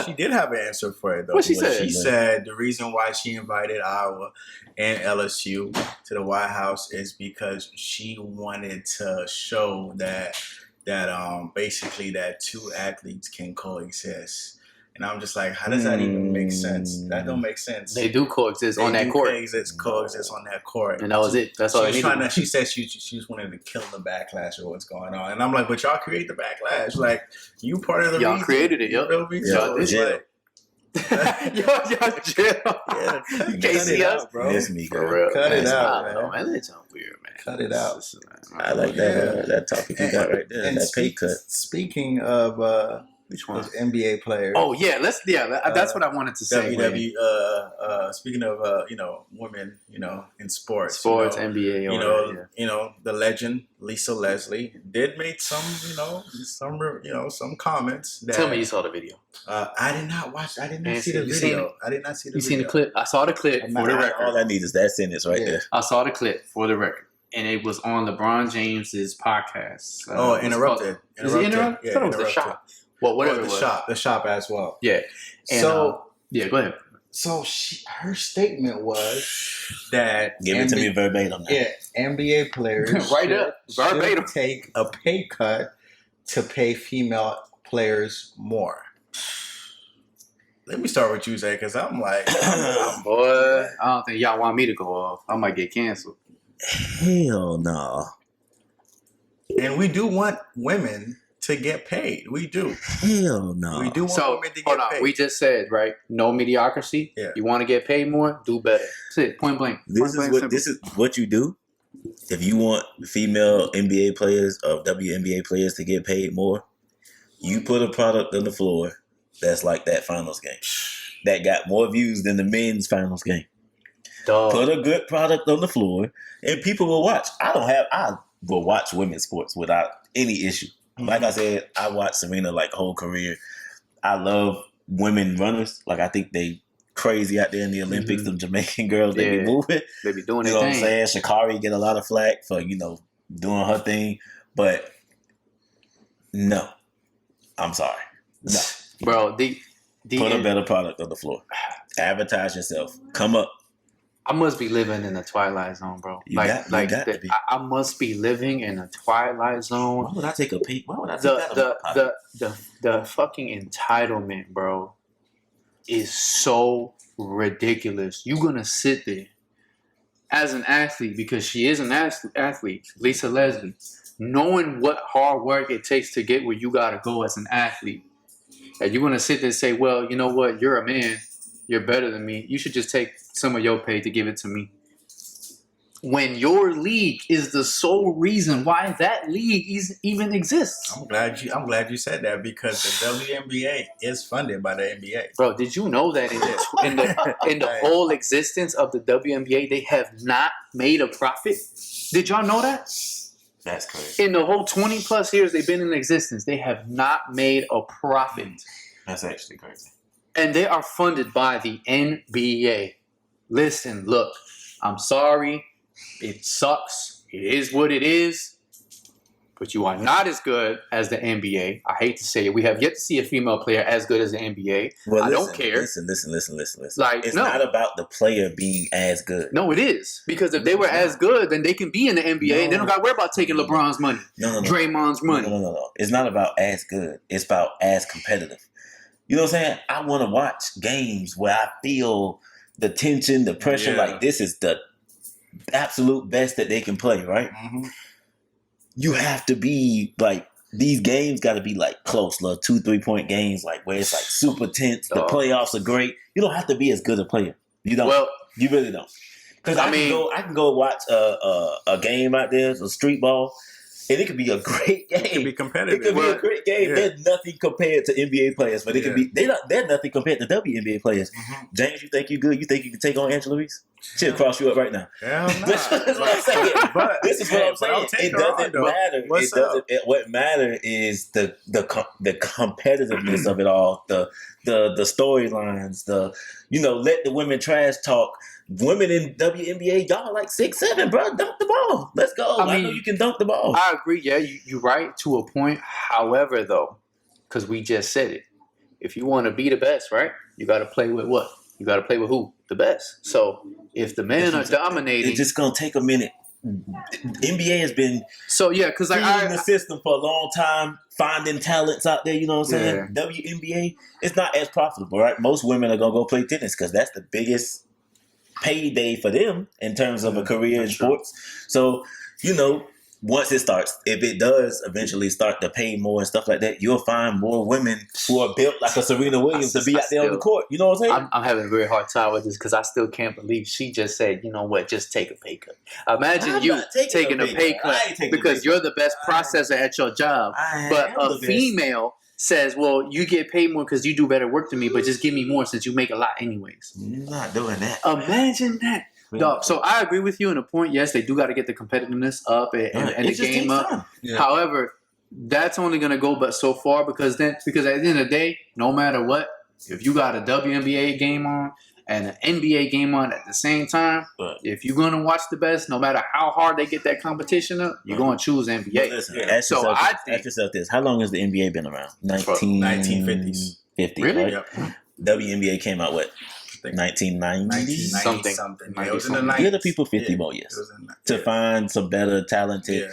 She did have an answer for it though. What she said? She said the reason why she invited Iowa and LSU to the White House is because she wanted to show that basically that two athletes can coexist. And I'm just like, how does that even make sense? That don't make sense. They do coexist on that court. Coexist on that court. And that was it. That's all I needed. She said she just wanted to kill the backlash of what's going on. And I'm like, but y'all create the backlash. Like, you part of the y'all reason. created it. Yo, Y'all did. Jill. Yeah, you can't see us, bro. It's me, for real. Cut it out, man. It's weird, man. Cut it out. I like that topic you got right there. That pay cut. Speaking of which one? Those NBA players. Oh yeah, that's what I wanted to say. Speaking of women, in sports, NBA, the legend Lisa Leslie did make some comments. That, tell me you saw the video. I did not watch. I did not see the video. I did not see the video. You seen the clip? I saw the clip for the record. All I need is that sentence right there. I saw the clip for the record. And it was on LeBron James's podcast. Interrupted. Is it interrupted? Yeah, I thought it was the shop. Well, whatever it was. The shop as well. Yeah. And, go ahead. So her statement was that give it to me verbatim. Now. Yeah, NBA players right up verbatim take a pay cut to pay female players more. Let me start with you, Zay, because I'm like, boy, I don't think y'all want me to go off. I might get canceled. Hell no. And we do want women to get paid. We do. Hell no. We do want women to get paid. We just said, right? No mediocrity. Yeah. You want to get paid more? Do better. That's it. Point blank. This is what you do. If you want female NBA players or WNBA players to get paid more, you put a product on the floor that's like that finals game. That got more views than the men's finals game. Dog. Put a good product on the floor and people will watch. I will watch women's sports without any issue. Like I said, I watched Serena like whole career. I love women runners. Like I think they crazy out there in the Olympics. Them Jamaican girls, they be moving. They be doing their thing. thing. You know what I'm saying? Sha'Carri get a lot of flack for, doing her thing. But no. I'm sorry. No. Bro, Put a better product on the floor. Advertise yourself. Come up. I must be living in the Twilight Zone, bro. You got to be. I must be living in a Twilight Zone. Why would I take a peek? Why would I take that? The fucking entitlement, bro, is so ridiculous. You're gonna sit there as an athlete, because she is an athlete, Lisa Leslie, knowing what hard work it takes to get where you gotta go as an athlete. And you're gonna sit there and say, well, you know what, you're a man, you're better than me, you should just take some of your pay to give it to me. When your league is the sole reason why that league even exists. I'm glad you said that, because the WNBA is funded by the NBA. Bro, did you know that in the whole existence of the WNBA, they have not made a profit? Did y'all know that? That's crazy. In the whole 20 plus years they've been in existence, they have not made a profit. That's actually crazy. And they are funded by the NBA. Listen, look, I'm sorry. It sucks. It is what it is. But you are not as good as the NBA. I hate to say it. We have yet to see a female player as good as the NBA. Well, I don't care. Listen. Like, it's not about the player being as good. No, it is. Because if they were as good, then they can be in the NBA and they don't got to worry about taking LeBron's money. No. Draymond's money. No. It's not about as good. It's about as competitive. You know what I'm saying? I want to watch games where I feel the tension, the pressure. Yeah. Like, this is the absolute best that they can play, right? Mm-hmm. You have to be like, these games got to be like close, like 2-3 point games, like where it's like super tense. The playoffs are great. You don't have to be as good a player. You don't. Well, you really don't. Because I can go watch a game out there, a street ball, and it could be a great game. It could be competitive. It could be a great game. Yeah. There's nothing compared to NBA players, but it could be. They're nothing compared to WNBA players. Mm-hmm. James, you think you good? You think you can take on Angela Reese? She'll cross you up right now. Hell no. That's what I'm saying. This is what I'm saying. It doesn't matter. What matters is the competitiveness of it all. The storylines. Let the women trash talk. Women in WNBA, y'all like 6'7", bro. Dunk the ball. Let's go. I know you can dunk the ball. I agree. Yeah, you're right to a point. However, though, because we just said it, if you want to be the best, right, you got to play with what? You got to play with who? The best. So if the men are dominating, it's just gonna take a minute. NBA has been because in the system for a long time, finding talents out there. You know what I'm saying? Yeah. WNBA, it's not as profitable, right? Most women are gonna go play tennis because that's the biggest payday for them in terms of a career in sports. So, once it starts, if it does eventually start to pay more and stuff like that, you'll find more women who are built like a Serena Williams to be out there on the court. You know what I'm saying? I'm having a very hard time with this because I still can't believe she just said, you know what, just take a pay cut. Imagine you taking a pay cut because you're the best processor at your job. But a female says, well, you get paid more because you do better work than me, but just give me more since you make a lot anyways. You're not doing that. Imagine that. Dog, so I agree with you in a point. Yes, they do got to get the competitiveness up and the game up. Yeah. However, that's only going to go but so far because at the end of the day, no matter what, if you got a WNBA game on and an NBA game on at the same time, if you're going to watch the best, no matter how hard they get that competition up, you're going to choose NBA. Listen, ask yourself this. How long has the NBA been around? 1950s. 50, really? Right? Yep. WNBA came out what? 1990 something. It was in the 90s. Give the people 50 more years to find some better talented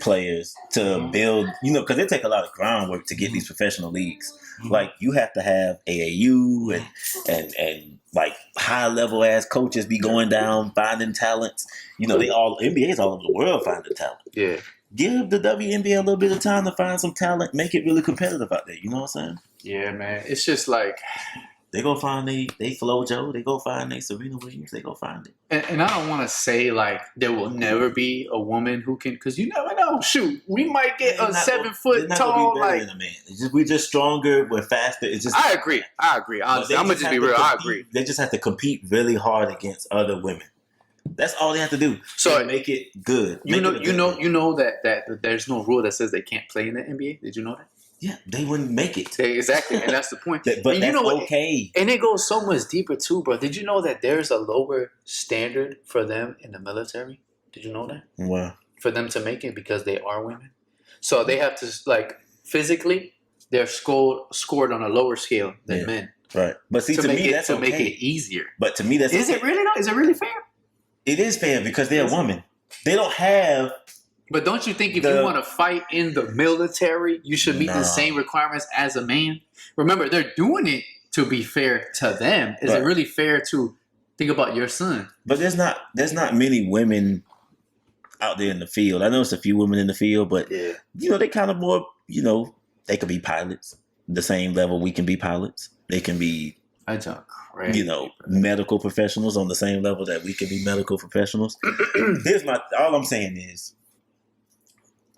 players to build, because they take a lot of groundwork to get these professional leagues. Mm-hmm. Like you have to have AAU and like high level ass coaches be going down finding talents. NBA's all over the world finding talent. Yeah. Give the WNBA a little bit of time to find some talent, make it really competitive out there. You know what I'm saying? Yeah, man. It's just like they go find they FloJo. They go find they Serena Williams. They go find it. And I don't want to say like there will never be a woman who can, because you never know. Shoot, we might get a 7 foot tall. Like we're just stronger. We're faster. It's just. I agree. Honestly, I'm gonna just be real. I agree. They just have to compete really hard against other women. That's all they have to do. So make it good. You know that there's no rule that says they can't play in the NBA. Did you know that? Yeah, they wouldn't make it. Exactly, and that's the point. But that's okay. And it goes so much deeper too, bro. Did you know that there's a lower standard for them in the military? Did you know that? Wow. For them to make it because they are women. So they have to, like, physically, they're scored on a lower scale than men. Right. But see, to me, that's okay. To make it easier. But to me, that's Is it really though? Is it really fair? It is fair because they're a woman. They don't have. But don't you think if you want to fight in the military, you should meet the same requirements as a man? Remember, they're doing it to be fair to them. Is it really fair to think about your son? But there's not many women out there in the field. I know it's a few women in the field, but they kind of more, they could be pilots. The same level we can be pilots. They can be, crazy, medical professionals on the same level that we can be medical professionals. All I'm saying is,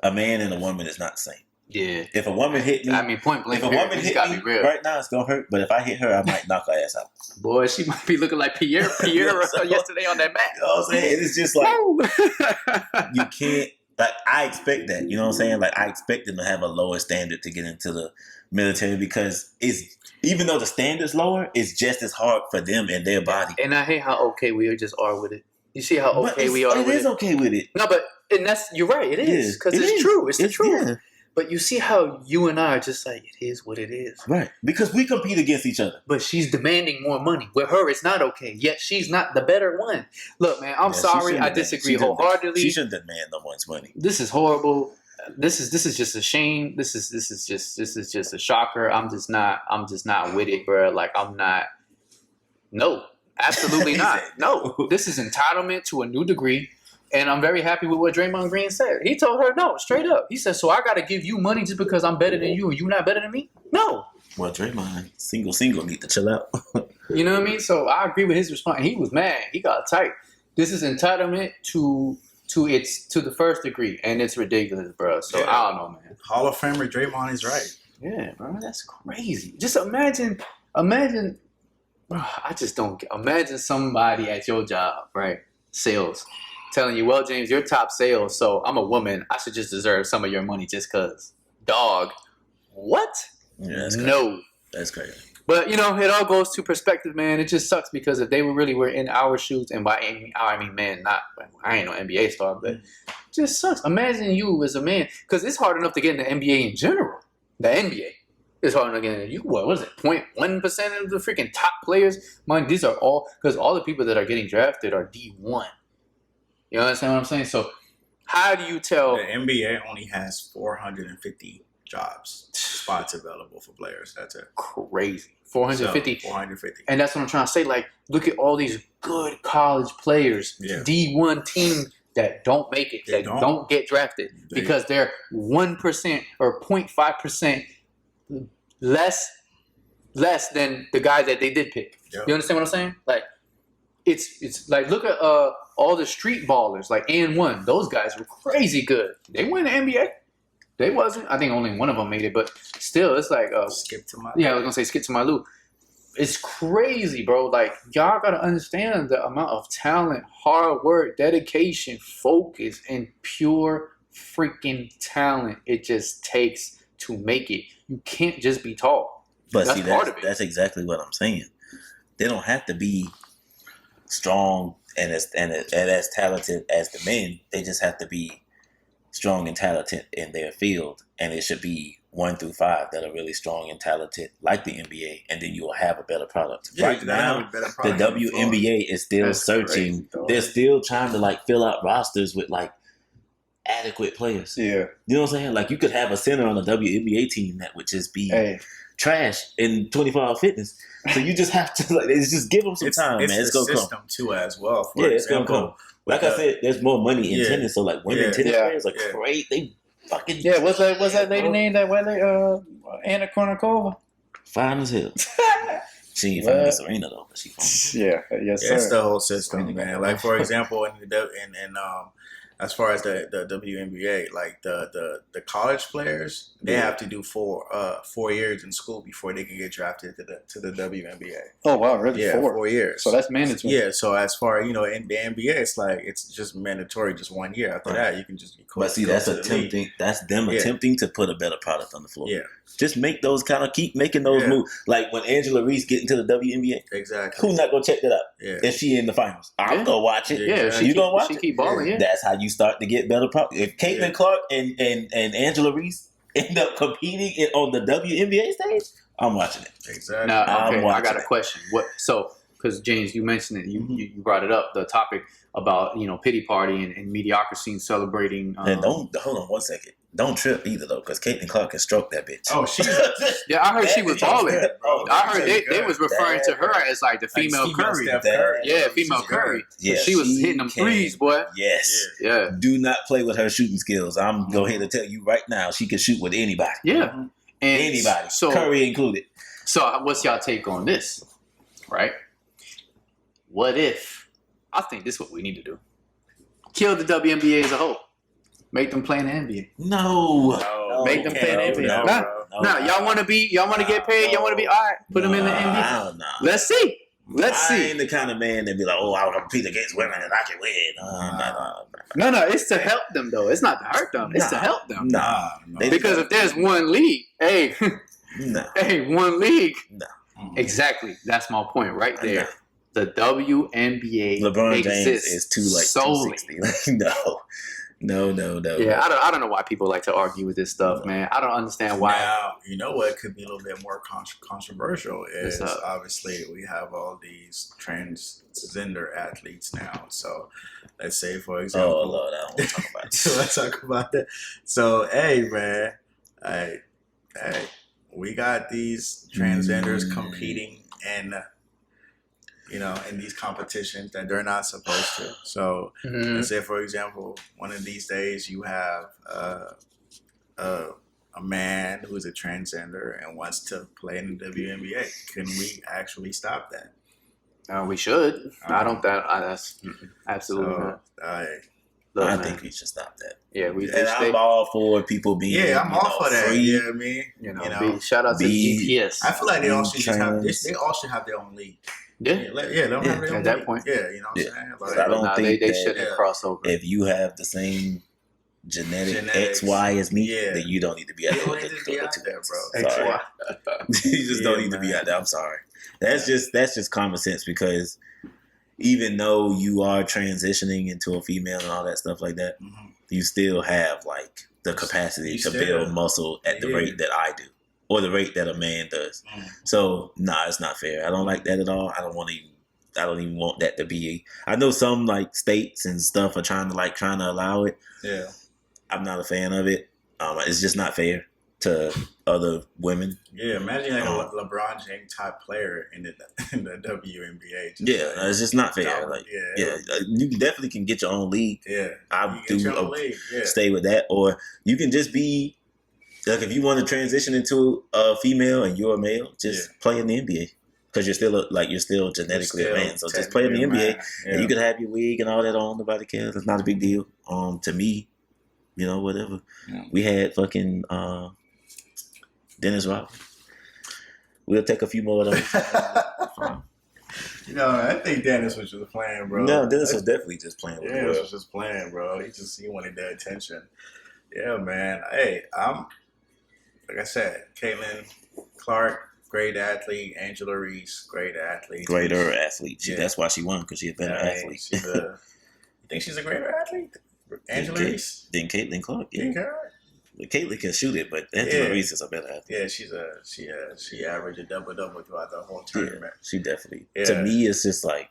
a man and a woman is not the same. Yeah. If a woman hit me, point blank. If a woman hit me right now, it's gonna hurt. But if I hit her, I might knock her ass out. Boy, she might be looking like Pierre yesterday on that mat. You know what I'm saying? It's just like you can't. Like I expect that. You know what I'm saying? Like I expect them to have a lower standard to get into the military because even though the standard's lower, it's just as hard for them and their body. And I hate how okay we just are with it. You see how okay we are with it? It is okay with it. No, you're right. It is because it's true. It's the truth. Yeah. But you see how you and I are just like, it is what it is. Right. Because we compete against each other. But she's demanding more money. With her, it's not okay. Yet she's not the better one. Look, man, I'm sorry. I disagree wholeheartedly. She shouldn't demand no one's money. This is horrible. This is just a shame. This is just a shocker. I'm just not with it, bro. Like I'm not. No, absolutely not. No, this is entitlement to a new degree. And I'm very happy with what Draymond Green said. He told her no, straight up. He said, so I got to give you money just because I'm better than you and you not better than me? No. Well, Draymond, single, need to chill out. You know what I mean? So I agree with his response. He was mad. He got tight. This is entitlement to the first degree, and it's ridiculous, bro. So I don't know, man. Hall of Famer Draymond is right. Yeah, bro, that's crazy. Just imagine. Bro, I just don't imagine somebody at your job, right? Sales. Telling you, well, James, you're top sales, so I'm a woman. I should just deserve some of your money just because. Dog. What? Yeah, that's crazy. No. That's crazy. But, it all goes to perspective, man. It just sucks because if they were in our shoes, and by I mean, man, I ain't no NBA star, but it just sucks. Imagine you as a man, because it's hard enough to get in the NBA in general. The NBA. It's hard enough to get in. What was it? 0.1% of the freaking top players? Mind, these are all, because all the people that are getting drafted are D1. You understand what I'm saying? So, how do you tell? The NBA only has 450 spots available for players. That's it. Crazy. 450. 450. And that's what I'm trying to say. Like, look at all these good college players, D1 team that don't make it, that don't get drafted because they're 1% or 0.5% less than the guys that they did pick. Yep. You understand what I'm saying? Like, it's like, look at all the street ballers, like N1. Those guys were crazy good. They went to NBA. They wasn't. I think only one of them made it, but still, it's like skip to my. Yeah, I was gonna say skip to my loop. It's crazy, bro. Like y'all gotta understand the amount of talent, hard work, dedication, focus, and pure freaking talent it just takes to make it. You can't just be tall. But see, that's exactly what I'm saying. They don't have to be strong and as talented as the men. They just have to be strong and talented in their field, and it should be 1 through 5 that are really strong and talented, like the NBA, and then you will have a better product. Yeah, right now, the WNBA is still searching. They're still trying to fill out rosters with adequate players. Yeah, you know what I'm saying? Like you could have a center on a WNBA team that would just be trash in 24-hour fitness. So you just have to just give them some time, man. It's gonna come too as well. It's gonna come. Like I said, there's more money in tennis, so women tennis players are great. They fucking what's that lady name that Anna Kournikova? Fine as hell. She ain't fine as Serena though, but she fine. Yeah, yes, sir. It's the whole system, man. Like for example, in as far as the WNBA, like the college players, they have to do 4 years in school before they can get drafted to the WNBA. Oh wow, really? Yeah, 4 years. So that's mandatory. Yeah. So as far in the NBA, it's just mandatory, just 1 year. After that, you can just. But see, that's attempting. That's them attempting to put a better product on the floor. Yeah. Just make those keep making those moves. Like when Angela Reese get into the WNBA. Exactly. Who's not gonna check that out? Yeah. If she in the finals, I'm gonna watch it. Yeah, you gonna watch it? She keep balling. Yeah. That's how you start to get better product. If Caitlin Clark and Angela Reese end up competing on the WNBA stage, I'm watching it. Exactly. Now, okay, I got a it. question. What? So, because James, you mentioned it, you brought it up, the topic about pity party and mediocrity and celebrating. And hold on 1 second. Don't trip either though, because Caitlin Clark can stroke that bitch. Oh, she's yeah, I heard she was balling. I heard they was referring to her as like the female Curry. Yeah, female Curry. Yeah, she was hitting them threes, boy. Yes. Yeah. Do not play with her shooting skills. I'm going ahead to tell you right now, she can shoot with anybody. Yeah. And anybody. So Curry included. So what's y'all take on this? Right? What if? I think this is what we need to do. Kill the WNBA as a whole. Make them play in the NBA. No. Make them play in the NBA. No, y'all want to get paid? Y'all want to be, all right, put them in the NBA. No. Let's see. I ain't the kind of man that be like, oh, I'll compete against women and I can win. No, it's to help them, though. It's not to hurt them. It's to help them. Nah. Because if there's one league, one league. No. Exactly. That's my point right there. The WNBA LeBron exists James is too like solely. 260. No. Yeah, I don't know why people like to argue with this stuff, man. I don't understand why. Now, you know what could be a little bit more controversial is obviously we have all these transgender athletes now. So let's say, for example, oh Lord, I don't want to talk about it. So let's talk about that. So hey, man, hey, we got these transgenders competing in in these competitions that they're not supposed to. So let's say, for example, one of these days you have a man who's a transgender and wants to play in the WNBA. Can we actually stop that? We should. I don't. That's absolutely not. I think we should stop that. Yeah, and I'm all for people being. Yeah, I'm all for that. Free. You know what I mean? Shout out to GPS. I feel like they all should have their own league. Yeah, they don't have their own at that league. point. Yeah, you know what I'm saying? Like, I don't think they shouldn't cross over. If you have the same genetics XY as me, then you don't need to be out there, bro. Sorry. You just don't need to be out there. I'm sorry. That's just common sense, because even though you are transitioning into a female and all that stuff like that, you still have like the capacity to build muscle at the rate that I do, or the rate that a man does. So it's not fair. I don't like that at all. I don't even want that to be. I know some like states and stuff are trying to allow it. Yeah, I'm not a fan of it. It's just not fair to other women. Yeah, imagine like a LeBron James type player in the WNBA. It's just not fair. You definitely can get your own league. Yeah, I do stay with that, or you can just be like, if you want to transition into a female and you're a male, just play in the NBA, because you're still genetically a man. So just play in the NBA, and you can have your league and all that on. Nobody cares. It's not a big deal. To me, whatever. Yeah. We had fucking Dennis Rodman. We'll take a few more of those. I think Dennis was just playing, bro. No, Dennis was definitely just playing. Dennis was just playing, bro. He wanted that attention. Yeah, man. Hey, like I said, Caitlin Clark, great athlete. Angela Reese, great athlete. Greater athlete. That's why she won, because she's a better athlete. You think she's a greater athlete? Angela Reese? Then Caitlin Clark. Yeah. Caitlin can shoot it, but Angela Reese is a better athlete. Yeah, she averaged a double-double throughout the whole tournament. Yeah, she definitely. Yeah. To me, it's just like,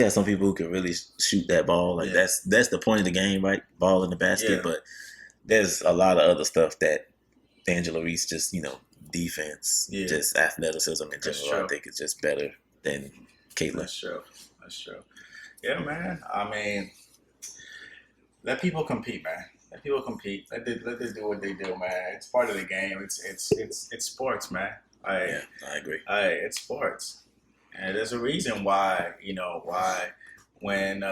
some people who can really shoot that ball. Like that's the point of the game, right? Ball in the basket. Yeah. But there's a lot of other stuff that Angela Reese just, defense, just athleticism in general. I think it's just better than Caitlin. That's true. Yeah, man. I mean, let people compete, man. Let people compete. Let them do what they do, man. It's part of the game. It's sports, man. I agree. It's sports, and there's a reason why. When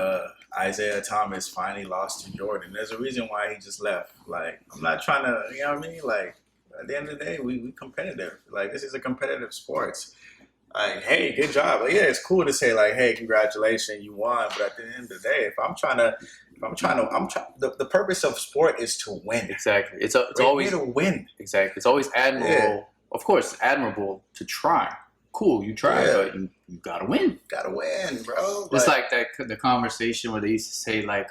Isaiah Thomas finally lost to Jordan, there's a reason why he just left. Like, I'm not trying to, you know what I mean? Like, at the end of the day, we competitive. Like, this is a competitive sports. Like, hey, good job. Like, it's cool to say like, hey, congratulations, you won. But at the end of the day, the purpose of sport is to win. Exactly. It's always to win. Exactly. It's always admirable. Yeah. Of course, it's admirable to try. Cool, you try, but you gotta win. Gotta win, bro. It's like that the conversation where they used to say like,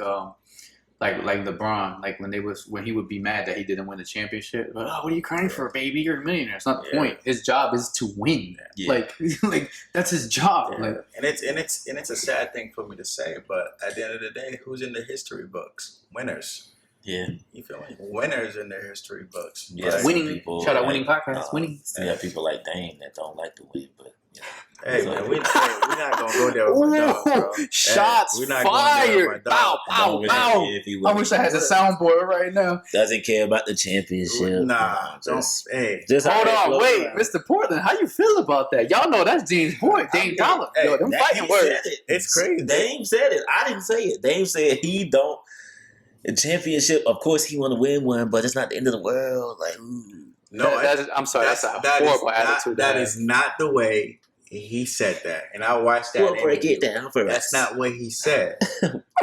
like LeBron, like when he would be mad that he didn't win the championship. Like, oh, what are you crying for, baby? You're a millionaire. It's not the point. His job is to win. Yeah. Like that's his job. Yeah. Like, and it's a sad thing for me to say, but at the end of the day, who's in the history books? Winners. Yeah, you feel me? Winners in their history books. Yeah, winning. People shout out winning podcast. Winning. You have people like Dame that don't like to win, but. Hey, man, we're not going to go there with my dog, bro. Shots we're not fired. Bow, bow, bow. I wish I had the soundboard right now. Doesn't care about the championship. Nah. Just hold on. Wait, Mr. Portland, how you feel about that? Y'all know that's Dean's boy, Dame Dollar. Yo, them fighting words. It's crazy. Dame said it. I didn't say it. Dame said he don't. The championship, of course, he want to win one, but it's not the end of the world. Like, no, I'm sorry. That's a horrible attitude. That is not the way he said that, and I watched that. We'll break it down for us. That's not what he said.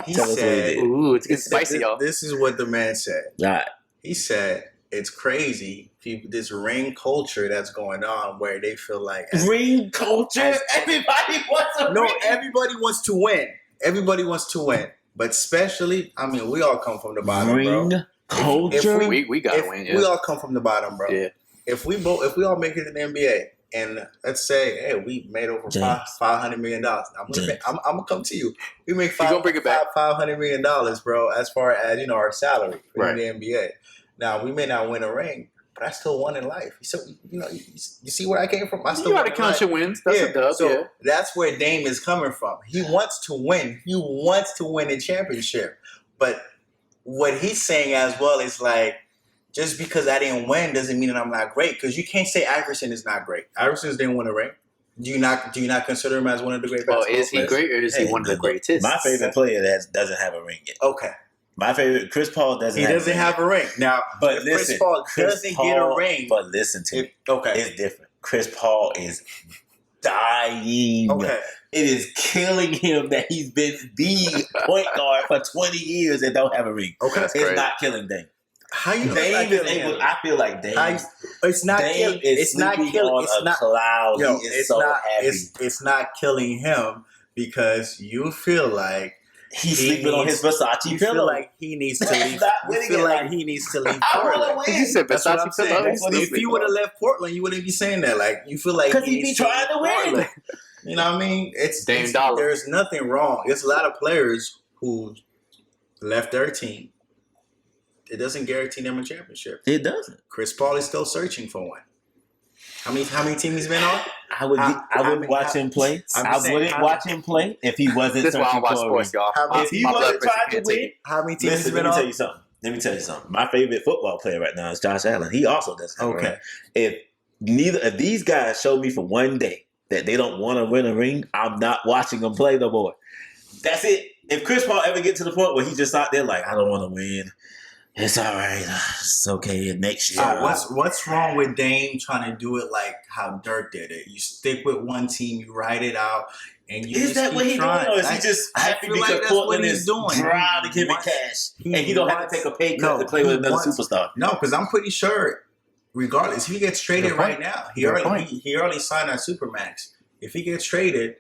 He said, "Ooh, it's getting spicy, y'all." This is what the man said. Right. He said, "It's crazy, this ring culture that's going on, where they feel like ring culture. Everybody wants to win. Everybody wants to win. Everybody wants to win, but especially, I mean, we all come from the bottom, ring bro. Culture. We gotta win. Yeah. We all come from the bottom, bro. Yeah. If we all make it in the NBA." And let's say, hey, we made over $500 million. I'm gonna come to you. We make $500 million, bro. As far as our salary in the NBA. Now we may not win a ring, but I still won in life. So you see where I came from. I still you gotta count your wins. That's a dub. So that's where Dame is coming from. He wants to win. He wants to win a championship. But what he's saying as well is like, just because I didn't win doesn't mean that I'm not great. Because you can't say Iverson is not great. Iverson didn't win a ring. Do you not consider him as one of the great basketball players? Is he great or is he one of the greatest? My favorite player doesn't have a ring yet. Okay. My favorite, Chris Paul doesn't have a ring Now, but listen, Chris Paul doesn't get a ring. But listen to me. Okay. It's different. Chris Paul is dying. Okay. It is killing him that he's been the point guard for 20 years and don't have a ring. Okay. It's not killing Dame. How you Dame is able? I feel like Dame. It's not killing. It's not killing. It's not cloud. Yo, he is so happy. It's not killing him because you feel like he's sleeping on his Versace pillow. You feel like he needs to leave. You feel like he needs to leave Portland. You said Versace pillow. If you would have left Portland, you wouldn't be saying that. Like you feel like because he be trying to win. You know what I mean? It's Dame Dollar. There's nothing wrong. There's a lot of players who left their team. It doesn't guarantee them a championship. It doesn't. Chris Paul is still searching for one. How many teams he's been on? I wouldn't watch him play. I wouldn't watch him play if he wasn't searching for a ring. If he wasn't trying to win, how many teams he's been on? Let me tell you something. My favorite football player right now is Josh Allen. He also doesn't have a ring. If these guys show me for one day that they don't want to win a ring, I'm not watching them play no more. That's it. If Chris Paul ever get to the point where he just out there like, I don't want to win. It's all right. It's okay. Next year. What's wrong with Dame trying to do it like how Dirk did it? You stick with one team, you ride it out, and you is that what he's doing, or is he just happy because Portland is drowning him in cash, and he don't have to take a pay cut to play with another superstar? No, because I'm pretty sure, regardless, if he gets traded right now, he already signed on Supermax. If he gets traded,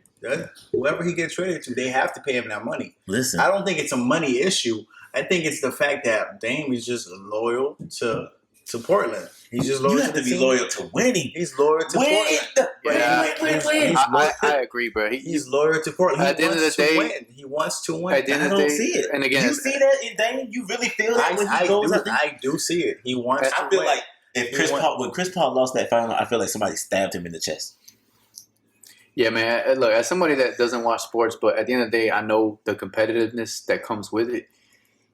whoever he gets traded to, they have to pay him that money. Listen, I don't think it's a money issue. I think it's the fact that Dame is just loyal to Portland. He's just loyal. You have to be loyal to winning. He's loyal to Portland. Win. I agree, bro. He's loyal to Portland. At the end of the day, he wants to win. At the end of the day, see it. And again, you see that in Dame? You really feel that when he goes out there? I do see it. He wants to win. I feel like when Chris Paul lost that final, I feel like somebody stabbed him in the chest. Yeah, man. Look, as somebody that doesn't watch sports, but at the end of the day, I know the competitiveness that comes with it.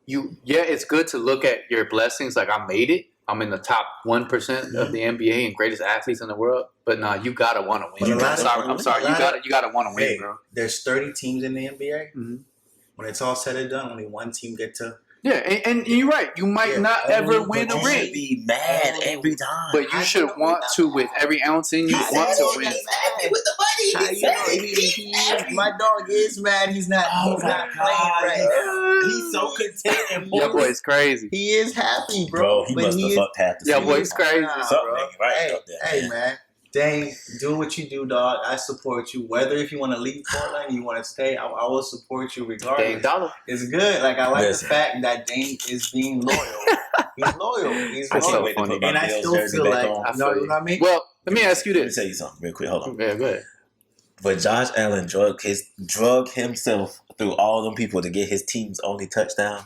It's good to look at your blessings. Like, I made it. I'm in the top 1% of the NBA and greatest athletes in the world. But nah, you gotta want to win. I'm sorry. You gotta want to win, bro. There's 30 teams in the NBA. Mm-hmm. When it's all said and done, only one team get to. Yeah, and you're right. You might not ever win a ring. You should be mad every time. But you should want to, with every ounce in you, want to win. With the money, my dog is mad. He's not. He's not playing right. He's so content and your boy is crazy. He is happy, bro. He must have fucked half the season. Your boy's crazy. Hey, man. Dang, do what you do, dog. I support you. Whether if you want to leave Portland, you want to stay, I will support you regardless. Dame Dollar. It's good. Like I like the fact that Dame is being loyal. He's loyal. He's I can't loyal. wait to put my And I Bills still jersey feel back like, on. you know what I mean? Well, let me ask you Let me this. tell you something real quick. Hold on. Yeah, go ahead. But Josh Allen drug himself through all them people to get his team's only touchdown.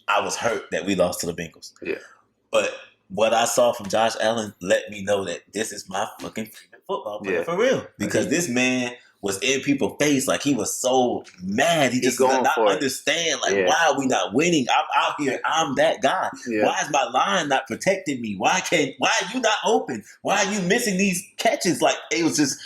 I was hurt that we lost to the Bengals. Yeah. But what I saw from Josh Allen let me know that this is my fucking favorite football player for real. Because this man was in people's face like he was so mad. He just did not understand why are we not winning? I'm out here. I'm that guy. Yeah. Why is my line not protecting me? Why are you not open? Why are you missing these catches? Like it was just.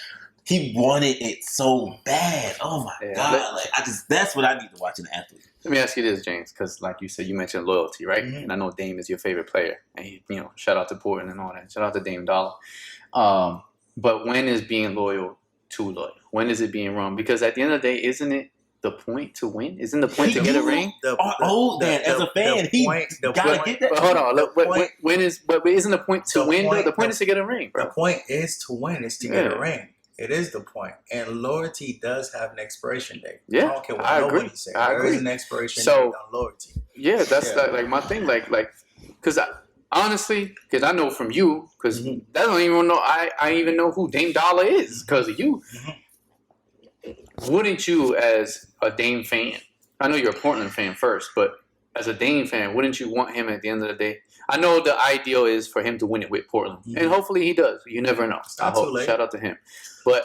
He wanted it so bad. Oh my God! That's what I need to watch in an athlete. Let me ask you this, James, because like you said, you mentioned loyalty, right? Mm-hmm. And I know Dame is your favorite player, and shout out to Portland and all that. Shout out to Dame Dollar. But when is being loyal too loyal? When is it being wrong? Because at the end of the day, isn't it the point to win? Isn't the point to get a ring? As a fan, he gotta get that. But hold on, look, when is? But isn't the point to win? The point is to get a ring, bro. The point is to win. Is to get a ring. It is the point. And loyalty does have an expiration date. Yeah, I don't care what nobody says. There is an expiration date on loyalty. Yeah, that's like my thing. Like, because honestly, because I know from you, because I don't even know. I even know who Dame Dollar is because of you. Mm-hmm. Wouldn't you, as a Dame fan? I know you're a Portland fan first, but as a Dame fan, wouldn't you want him at the end of the day? I know the ideal is for him to win it with Portland, and hopefully he does. You never know. Shout out to him. But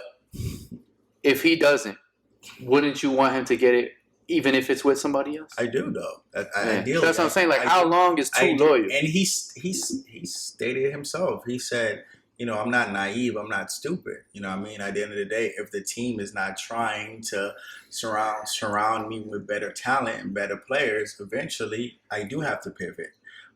if he doesn't, wouldn't you want him to get it, even if it's with somebody else? I do, though. Ideally, that's what I'm saying. Like, how long is too loyal? And he stated himself. He said, I'm not naive. I'm not stupid. You know what I mean? At the end of the day, if the team is not trying to surround me with better talent and better players, eventually I do have to pivot.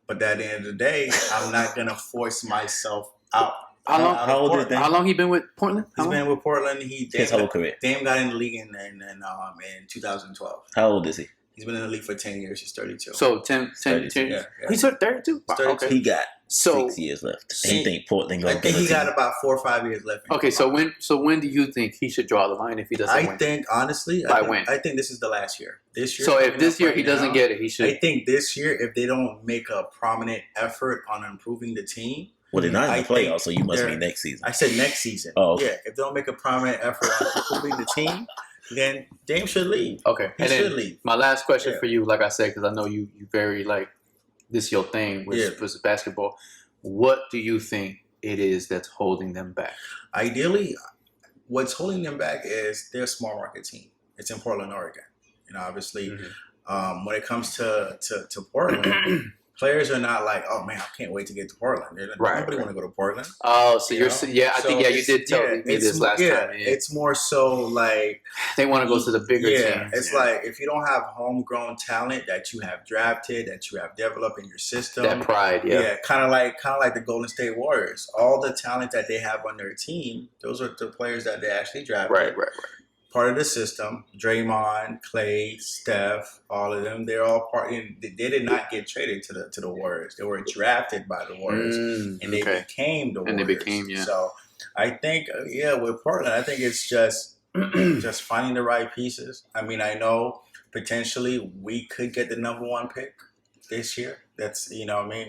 But at the end of the day, I'm not going to force myself out. How long he been with Portland? He's been with Portland. His whole career. Dame got in the league in 2012. How old is he? He's been in the league for 10 years. He's 32. So 10 years? Yeah. He's 32? Wow, okay. He got 6 years left. I think Portland going to I think he got about 4 or 5 years left. Okay, so when do you think he should draw the line if he doesn't win? I think, honestly, I think this is the last year. This year. So if this year he doesn't get it, he should. I think this year, if they don't make a prominent effort on improving the team. Well, they're not in the playoffs, so you must mean next season. I said next season. Oh, okay. Yeah. If they don't make a prominent effort on improving the team, then Dame should leave. Okay. He should leave. My last question for you, like I said, because I know you very this is your thing with basketball. What do you think it is that's holding them back? Ideally, what's holding them back is they're a small market team. It's in Portland, Oregon. Obviously, when it comes to Portland, players are not like, oh man, I can't wait to get to Portland. Nobody want to go to Portland. Oh, so I think you did tell me this last time. Yeah. It's more so like they want to go to the bigger teams. It's like if you don't have homegrown talent that you have drafted, that you have developed in your system, that pride, kind of like the Golden State Warriors. All the talent that they have on their team, those are the players that they actually drafted. Right. Part of the system. Draymond, Clay, Steph, all of them, they're all part. They did not get traded to the Warriors. They were drafted by the Warriors, and they became the Warriors. And they became, So I think, with Portland, I think it's just finding the right pieces. I mean, I know potentially we could get the number 1 pick this year. That's,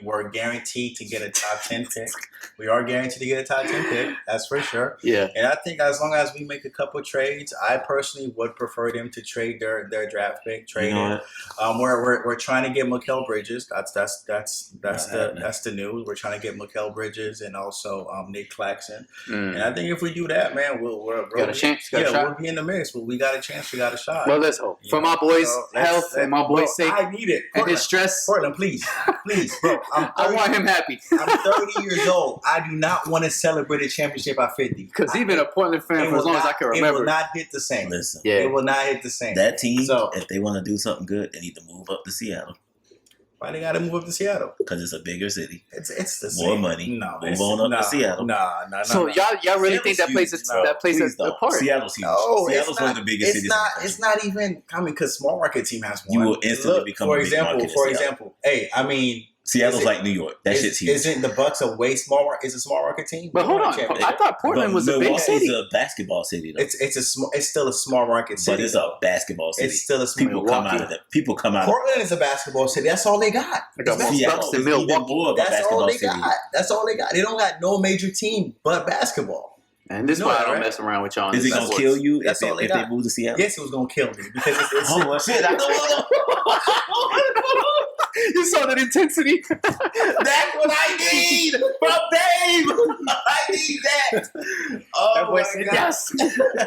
we're guaranteed to get a top 10 pick. We are guaranteed to get a top 10 pick. That's for sure. Yeah. And I think as long as we make a couple trades, I personally would prefer them to trade their draft pick. We're trying to get Mikal Bridges. That's the news. We're trying to get Mikal Bridges and also Nick Claxton. And I think if we do that, man, we'll got a chance. We'll be in the mix. We got a chance. We got a shot. Well, let's hope for my boys' health and my boys' sake. I need it. And his stress. Portland, please. Please, bro. I want him happy. I'm 30 years old. I do not want to celebrate a championship at 50. Because he's been a Portland fan for as long as I can remember. It will not hit the same. Listen, it will not hit the same. That team, if they want to do something good, they need to move up to Seattle. Why they got to move up to Seattle? Because it's a bigger city. It's the same. More money. No, move on up to Seattle. No. So y'all really think that plays a part? Seattle's huge. Seattle's one of the biggest cities. It's not even. I mean, because small market team has one. You will instantly become. For example. Hey, I mean, Seattle's like New York. That shit's huge. Isn't the Bucks a way smaller? Is a small market team? But hold on, I thought Portland was a big city. It's a basketball city, though. It's still a small market city. But it's a basketball city. It's still a small people come out of it. People come out. Portland is a basketball city. That's all they got. Seattle is Milwaukee. That's all they got. That's all they got. They don't got no major team but basketball. And this is why I don't mess around with y'all. Is he gonna kill you if they move to Seattle? Yes, he was gonna kill me because it's oh shit! I You saw that intensity. That's what I need from Dave. I need that. Oh my God. Yes.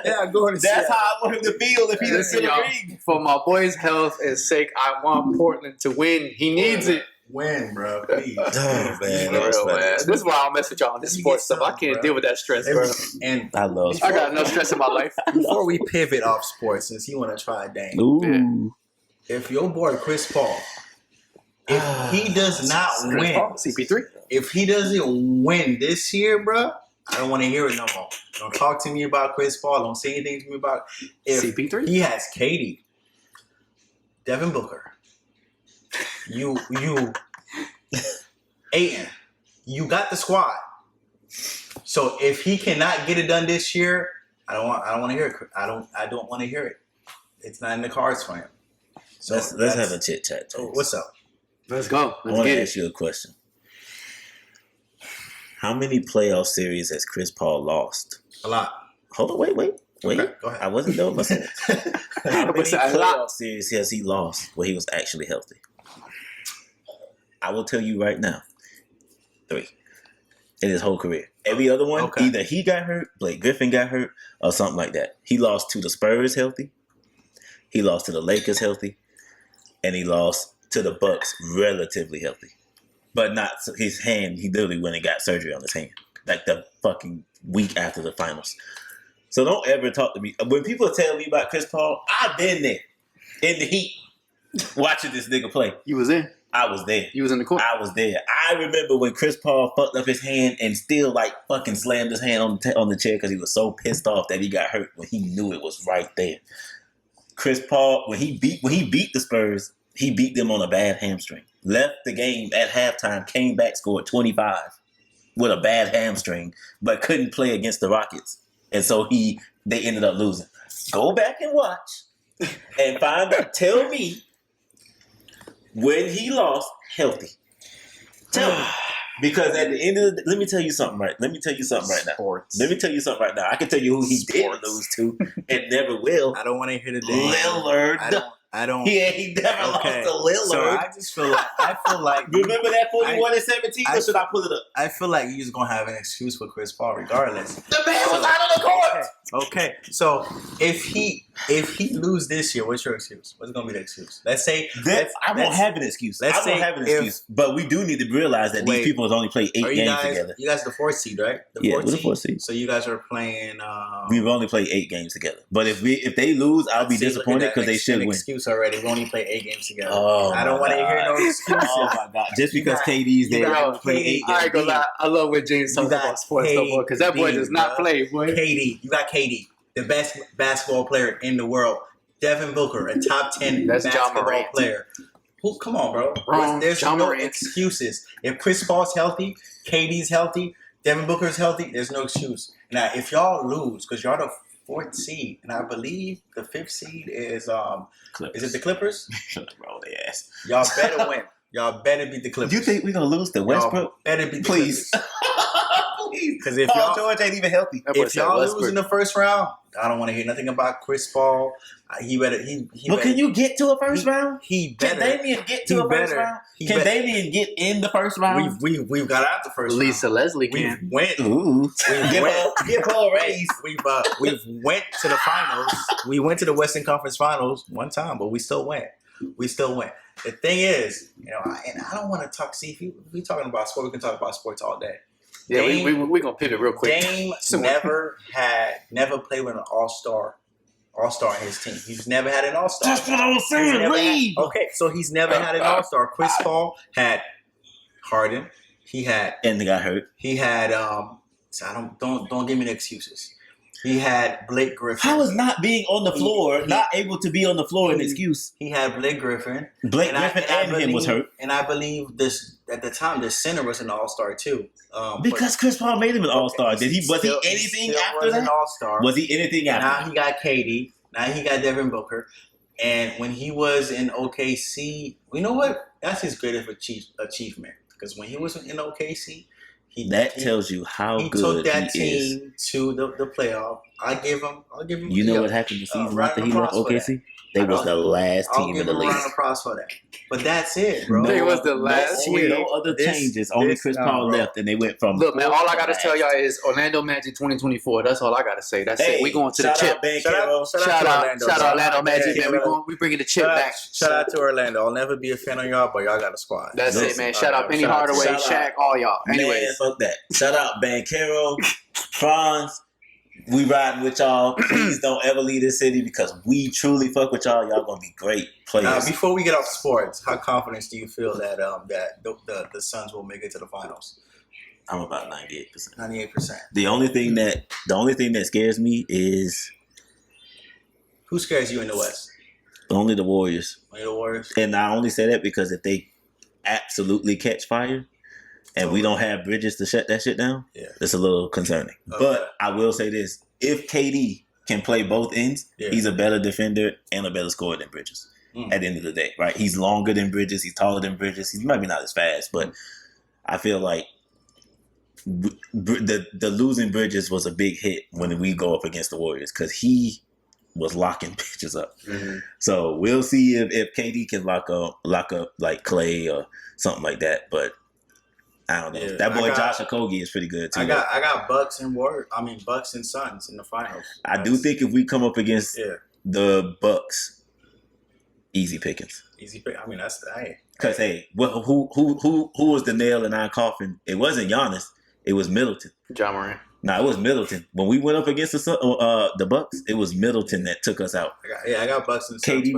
Yeah, I'm going to That's how I want him to feel if he's in the ring. For my boy's health and sake, I want Portland to win. He needs it. Win, bro. Please. Oh man, This is why I'll mess with y'all on this sports stuff. I can't deal with that stress, bro. And I got enough stress in my life. Before we pivot off sports, since you want to try Dame, if your boy Chris Paul, if he does not win, CP3, if he doesn't win this year, bro, I don't want to hear it no more. Don't talk to me about Chris Paul. Don't say anything to me about if CP3. He has KD, Devin Booker. You, Ayton, you got the squad. So if he cannot get it done this year, I don't want to hear it. I don't want to hear it. It's not in the cards for him. So let's have a chit chat. What's up? Let's go. I want to ask you a question. How many playoff series has Chris Paul lost? A lot. Hold on, wait. Okay, go ahead. I wasn't done with my sentence. How many playoff series has he lost where he was actually healthy? I will tell you right now, 3 in his whole career. Every other one, either he got hurt, Blake Griffin got hurt, or something like that. He lost to the Spurs healthy, he lost to the Lakers healthy, and he lost to the Bucks relatively healthy. But not his hand. He literally went and got surgery on his hand, like the fucking week after the finals. So don't ever talk to me. When people tell me about Chris Paul, I've been there in the heat watching this nigga play. You was in? I was there. You was in the court? I was there. I remember when Chris Paul fucked up his hand and still like fucking slammed his hand on the chair because he was so pissed off that he got hurt when he knew it was right there. Chris Paul, when he beat the Spurs, he beat them on a bad hamstring. Left the game at halftime, came back, scored 25 with a bad hamstring, but couldn't play against the Rockets. And so they ended up losing. Go back and watch and find out. Tell me when he lost healthy. Tell me. Because at the end of the day, let me tell you something right now. I can tell you who he did lose to and never will. I don't want to hear the name. Lillard. I don't. He never lost to Lillard. So I just feel like. Remember that 41 and 17? Or should I pull it up? I feel like you're just gonna have an excuse for Chris Paul, regardless. The man was out of the court. Okay. So if he lose this year, what's your excuse? What's gonna be the excuse? Let's say I won't have an excuse. But we do need to realize that these people have only played 8 games together. You guys are the 4th seed, right? We're the 4th seed. So you guys are playing. We've only played 8 games together. But if they lose, I'll be disappointed because they should win. Excuse already. We only played 8 games together. Oh, I don't want to hear no excuses. Oh my God! Just because KD's there, I play 8 games. I ain't gonna lie. I love when James talks about sports no more because that boy does not play. Boy. KD, you got KD, the best basketball player in the world. Devin Booker, a top 10 basketball player. Come on, bro. There's no excuses. If Chris Paul's healthy, KD's healthy, Devin Booker's healthy, there's no excuse. Now, if y'all lose, because y'all the 4th seed, and I believe the 5th seed is Clippers. Is it the Clippers? Roll their ass. Y'all better win. Y'all better beat the Clippers. You think we're gonna lose to Westbrook? Y'all better beat the Please. Please. Because if Paul George ain't even healthy. If y'all lose in the first round, I don't want to hear nothing about Chris Paul. He better. Can you get to a first round? He better. Can Damian get to a first round? Can Damian get in the first round? We've got out the first round. Lisa Leslie can. Get Paul raise. We've went to the finals. We went to the Western Conference Finals one time, but we still went. The thing is, and I don't want to talk. See, if we talking about sports, we can talk about sports all day. Yeah, we're gonna pivot real quick. Dame never played with an all-star in his team. He's never had an all-star. That's what I was saying. So he's never had an all-star. Chris Paul had Harden. And they got hurt. He had so don't give me the excuses. He had Blake Griffin. How is not being on the floor, not able to be on the floor, an excuse? He had Blake Griffin. Blake Griffin and him was hurt. And I believe this at the time, the center was an all-star too. Because Chris Paul made him an all-star. Was he anything after that? An all-star. Was he anything after that? Now he got KD. Now he got Devin Booker. And when he was in OKC, you know what? That's his greatest achievement. Because when he was in OKC, he tells you how good he took that team to the playoff. I'll give him. You know what happened the season after he left OKC? They was the last team in the league. I'll give him a round of applause for that. But that's it, bro. They was the last year. No other changes. Only Chris Paul left, and they went from. Look, man. All I gotta tell y'all is Orlando Magic 2024. That's all I gotta say. That's it. We going to the chip. Shout out Orlando Magic, man. We bringing the chip back. Shout out to Orlando. I'll never be a fan of y'all, but y'all got a squad. That's it, man. Shout out Penny Hardaway, Shaq, all y'all. Anyways, man, fuck that. Shout out Banchero, Franz. We riding with y'all. Please don't ever leave this city because we truly fuck with y'all. Y'all gonna be great players. Now, before we get off sports, how confident do you feel that the Suns will make it to the finals? I'm about 98%. 98%. The only thing that scares me is who scares you in the West? Only the Warriors. Only the Warriors. And I only say that because if they absolutely catch fire. And we don't have Bridges to shut that shit down. Yeah, it's a little concerning. Okay. But I will say this: if KD can play both ends, he's a better defender and a better scorer than Bridges. At the end of the day, right? He's longer than Bridges. He's taller than Bridges. He's maybe not as fast, but I feel like the losing Bridges was a big hit when we go up against the Warriors because he was locking bitches up. Mm-hmm. So we'll see if KD can lock up like Clay or something like that, but. I don't know. Yeah, that boy Josh Okogie is pretty good too. I got Bucks and Suns in the finals. I do think if we come up against the Bucks, easy pickings. Easy pick. I mean that's because who was the nail in our coffin? It wasn't Giannis. It was Middleton. John Morant. No, it was Middleton. When we went up against the Bucks, it was Middleton that took us out. I got Bucks and Suns. KD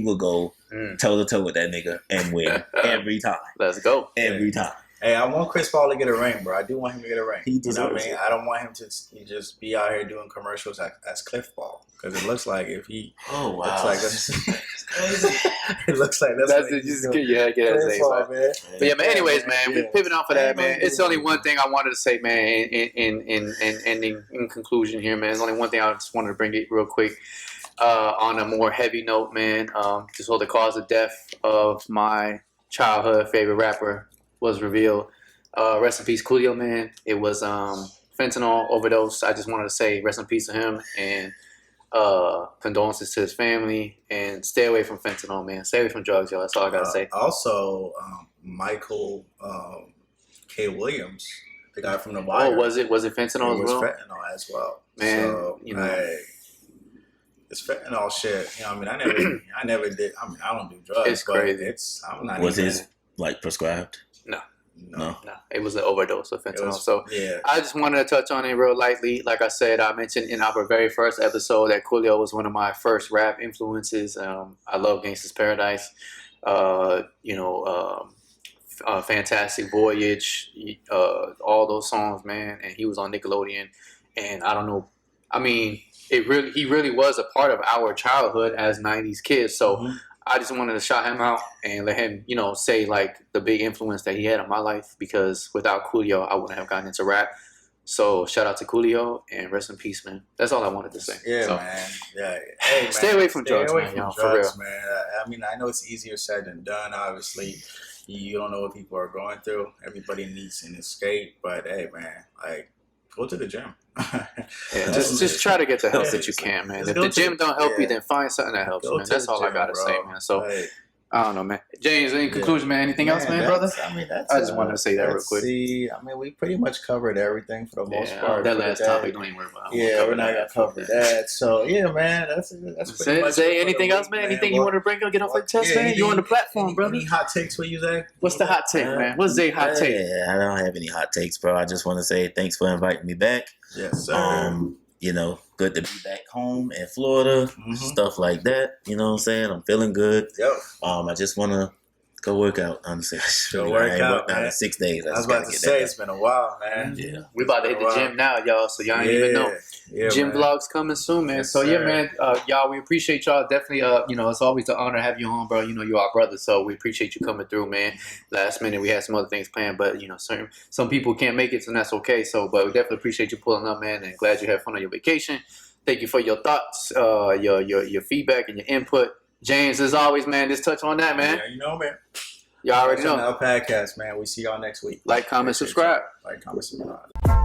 will go toe to toe with that nigga and win every time. Let's go every time. Hey, I want Chris Paul to get a ring, bro. I do want him to get a ring. You know what I mean? I don't want him to just be out here doing commercials as Cliff Paul because it looks like if he. Oh wow! Looks like that's crazy. It looks like that's what just get that name, Paul, man. But yeah, man. Anyways, man, we pivot on for that, man. It's only one thing I wanted to say, man. In conclusion here, man. There's only one thing I just wanted to bring it real quick. On a more heavy note, man. Just the cause of death of my childhood favorite rapper was revealed. Rest in peace, Coolio, man. It was fentanyl overdose. I just wanted to say rest in peace to him and condolences to his family and stay away from fentanyl, man. Stay away from drugs, y'all. That's all I gotta say. Also, Michael K. Williams, the guy from The Wire. Oh, was it fentanyl as well? It was fentanyl as well. Man, so, it's fentanyl shit. You know, I mean, I never did. I mean, I don't do drugs. It's crazy. I'm not. Was his prescribed? No. It was an overdose of fentanyl. I just wanted to touch on it real lightly. Like I said, I mentioned in our very first episode that Coolio was one of my first rap influences. I love Gangsta's Paradise. Fantastic Voyage, all those songs, man. And he was on Nickelodeon. And I don't know. I mean, he really was a part of our childhood as 90s kids. So I just wanted to shout him out and let him, say like the big influence that he had on my life because without Coolio, I wouldn't have gotten into rap. So shout out to Coolio and rest in peace, man. That's all I wanted to say. Yeah, man. Yeah. Hey, man. Stay away from drugs, man. For real. Man. I mean, I know it's easier said than done. Obviously, you don't know what people are going through. Everybody needs an escape, but hey, man, like go to the gym. Just try to get the help that you can, man. If the gym don't help you, then find something that helps, man. That's all I gotta say, man. So I don't know, man. James, in conclusion, man, anything else, man, brother? I just wanted to say that real quick. We pretty much covered everything for the most part. That last topic, don't even worry about it. Yeah, we're not gonna cover that. So yeah, man, that's pretty much. Say anything else, man? Anything you want to bring up, get off the chest, man? You on the platform, brother. Any hot takes for you, Zay? What's the hot take, man? What's Zay's hot take? I don't have any hot takes, bro. I just want to say thanks for inviting me back. Yes, sir. Good to be back home in Florida, stuff like that. You know what I'm saying? I'm feeling good. Yep. I just want to Go work out, honestly. Go work out, man. man. In 6 days. I was about to say, it's been a while, man. Yeah. We about to hit the gym now, y'all, so y'all ain't even know. Yeah, Gym man. vlogs coming soon, man. Yes, so yeah, sir. man, y'all, we appreciate y'all. Definitely, it's always an honor to have you on, bro. You know, you're our brother, so we appreciate you coming through, man. Last minute, we had some other things planned, but some people can't make it, and that's okay. So, but we definitely appreciate you pulling up, man, and glad you had fun on your vacation. Thank you for your thoughts, your feedback, and your input. James, as always, man, just touch on that, man. Yeah, you know, man. Y'all already know. Our podcast, man. We see y'all next week. Like, comment, subscribe. Like, comment, subscribe.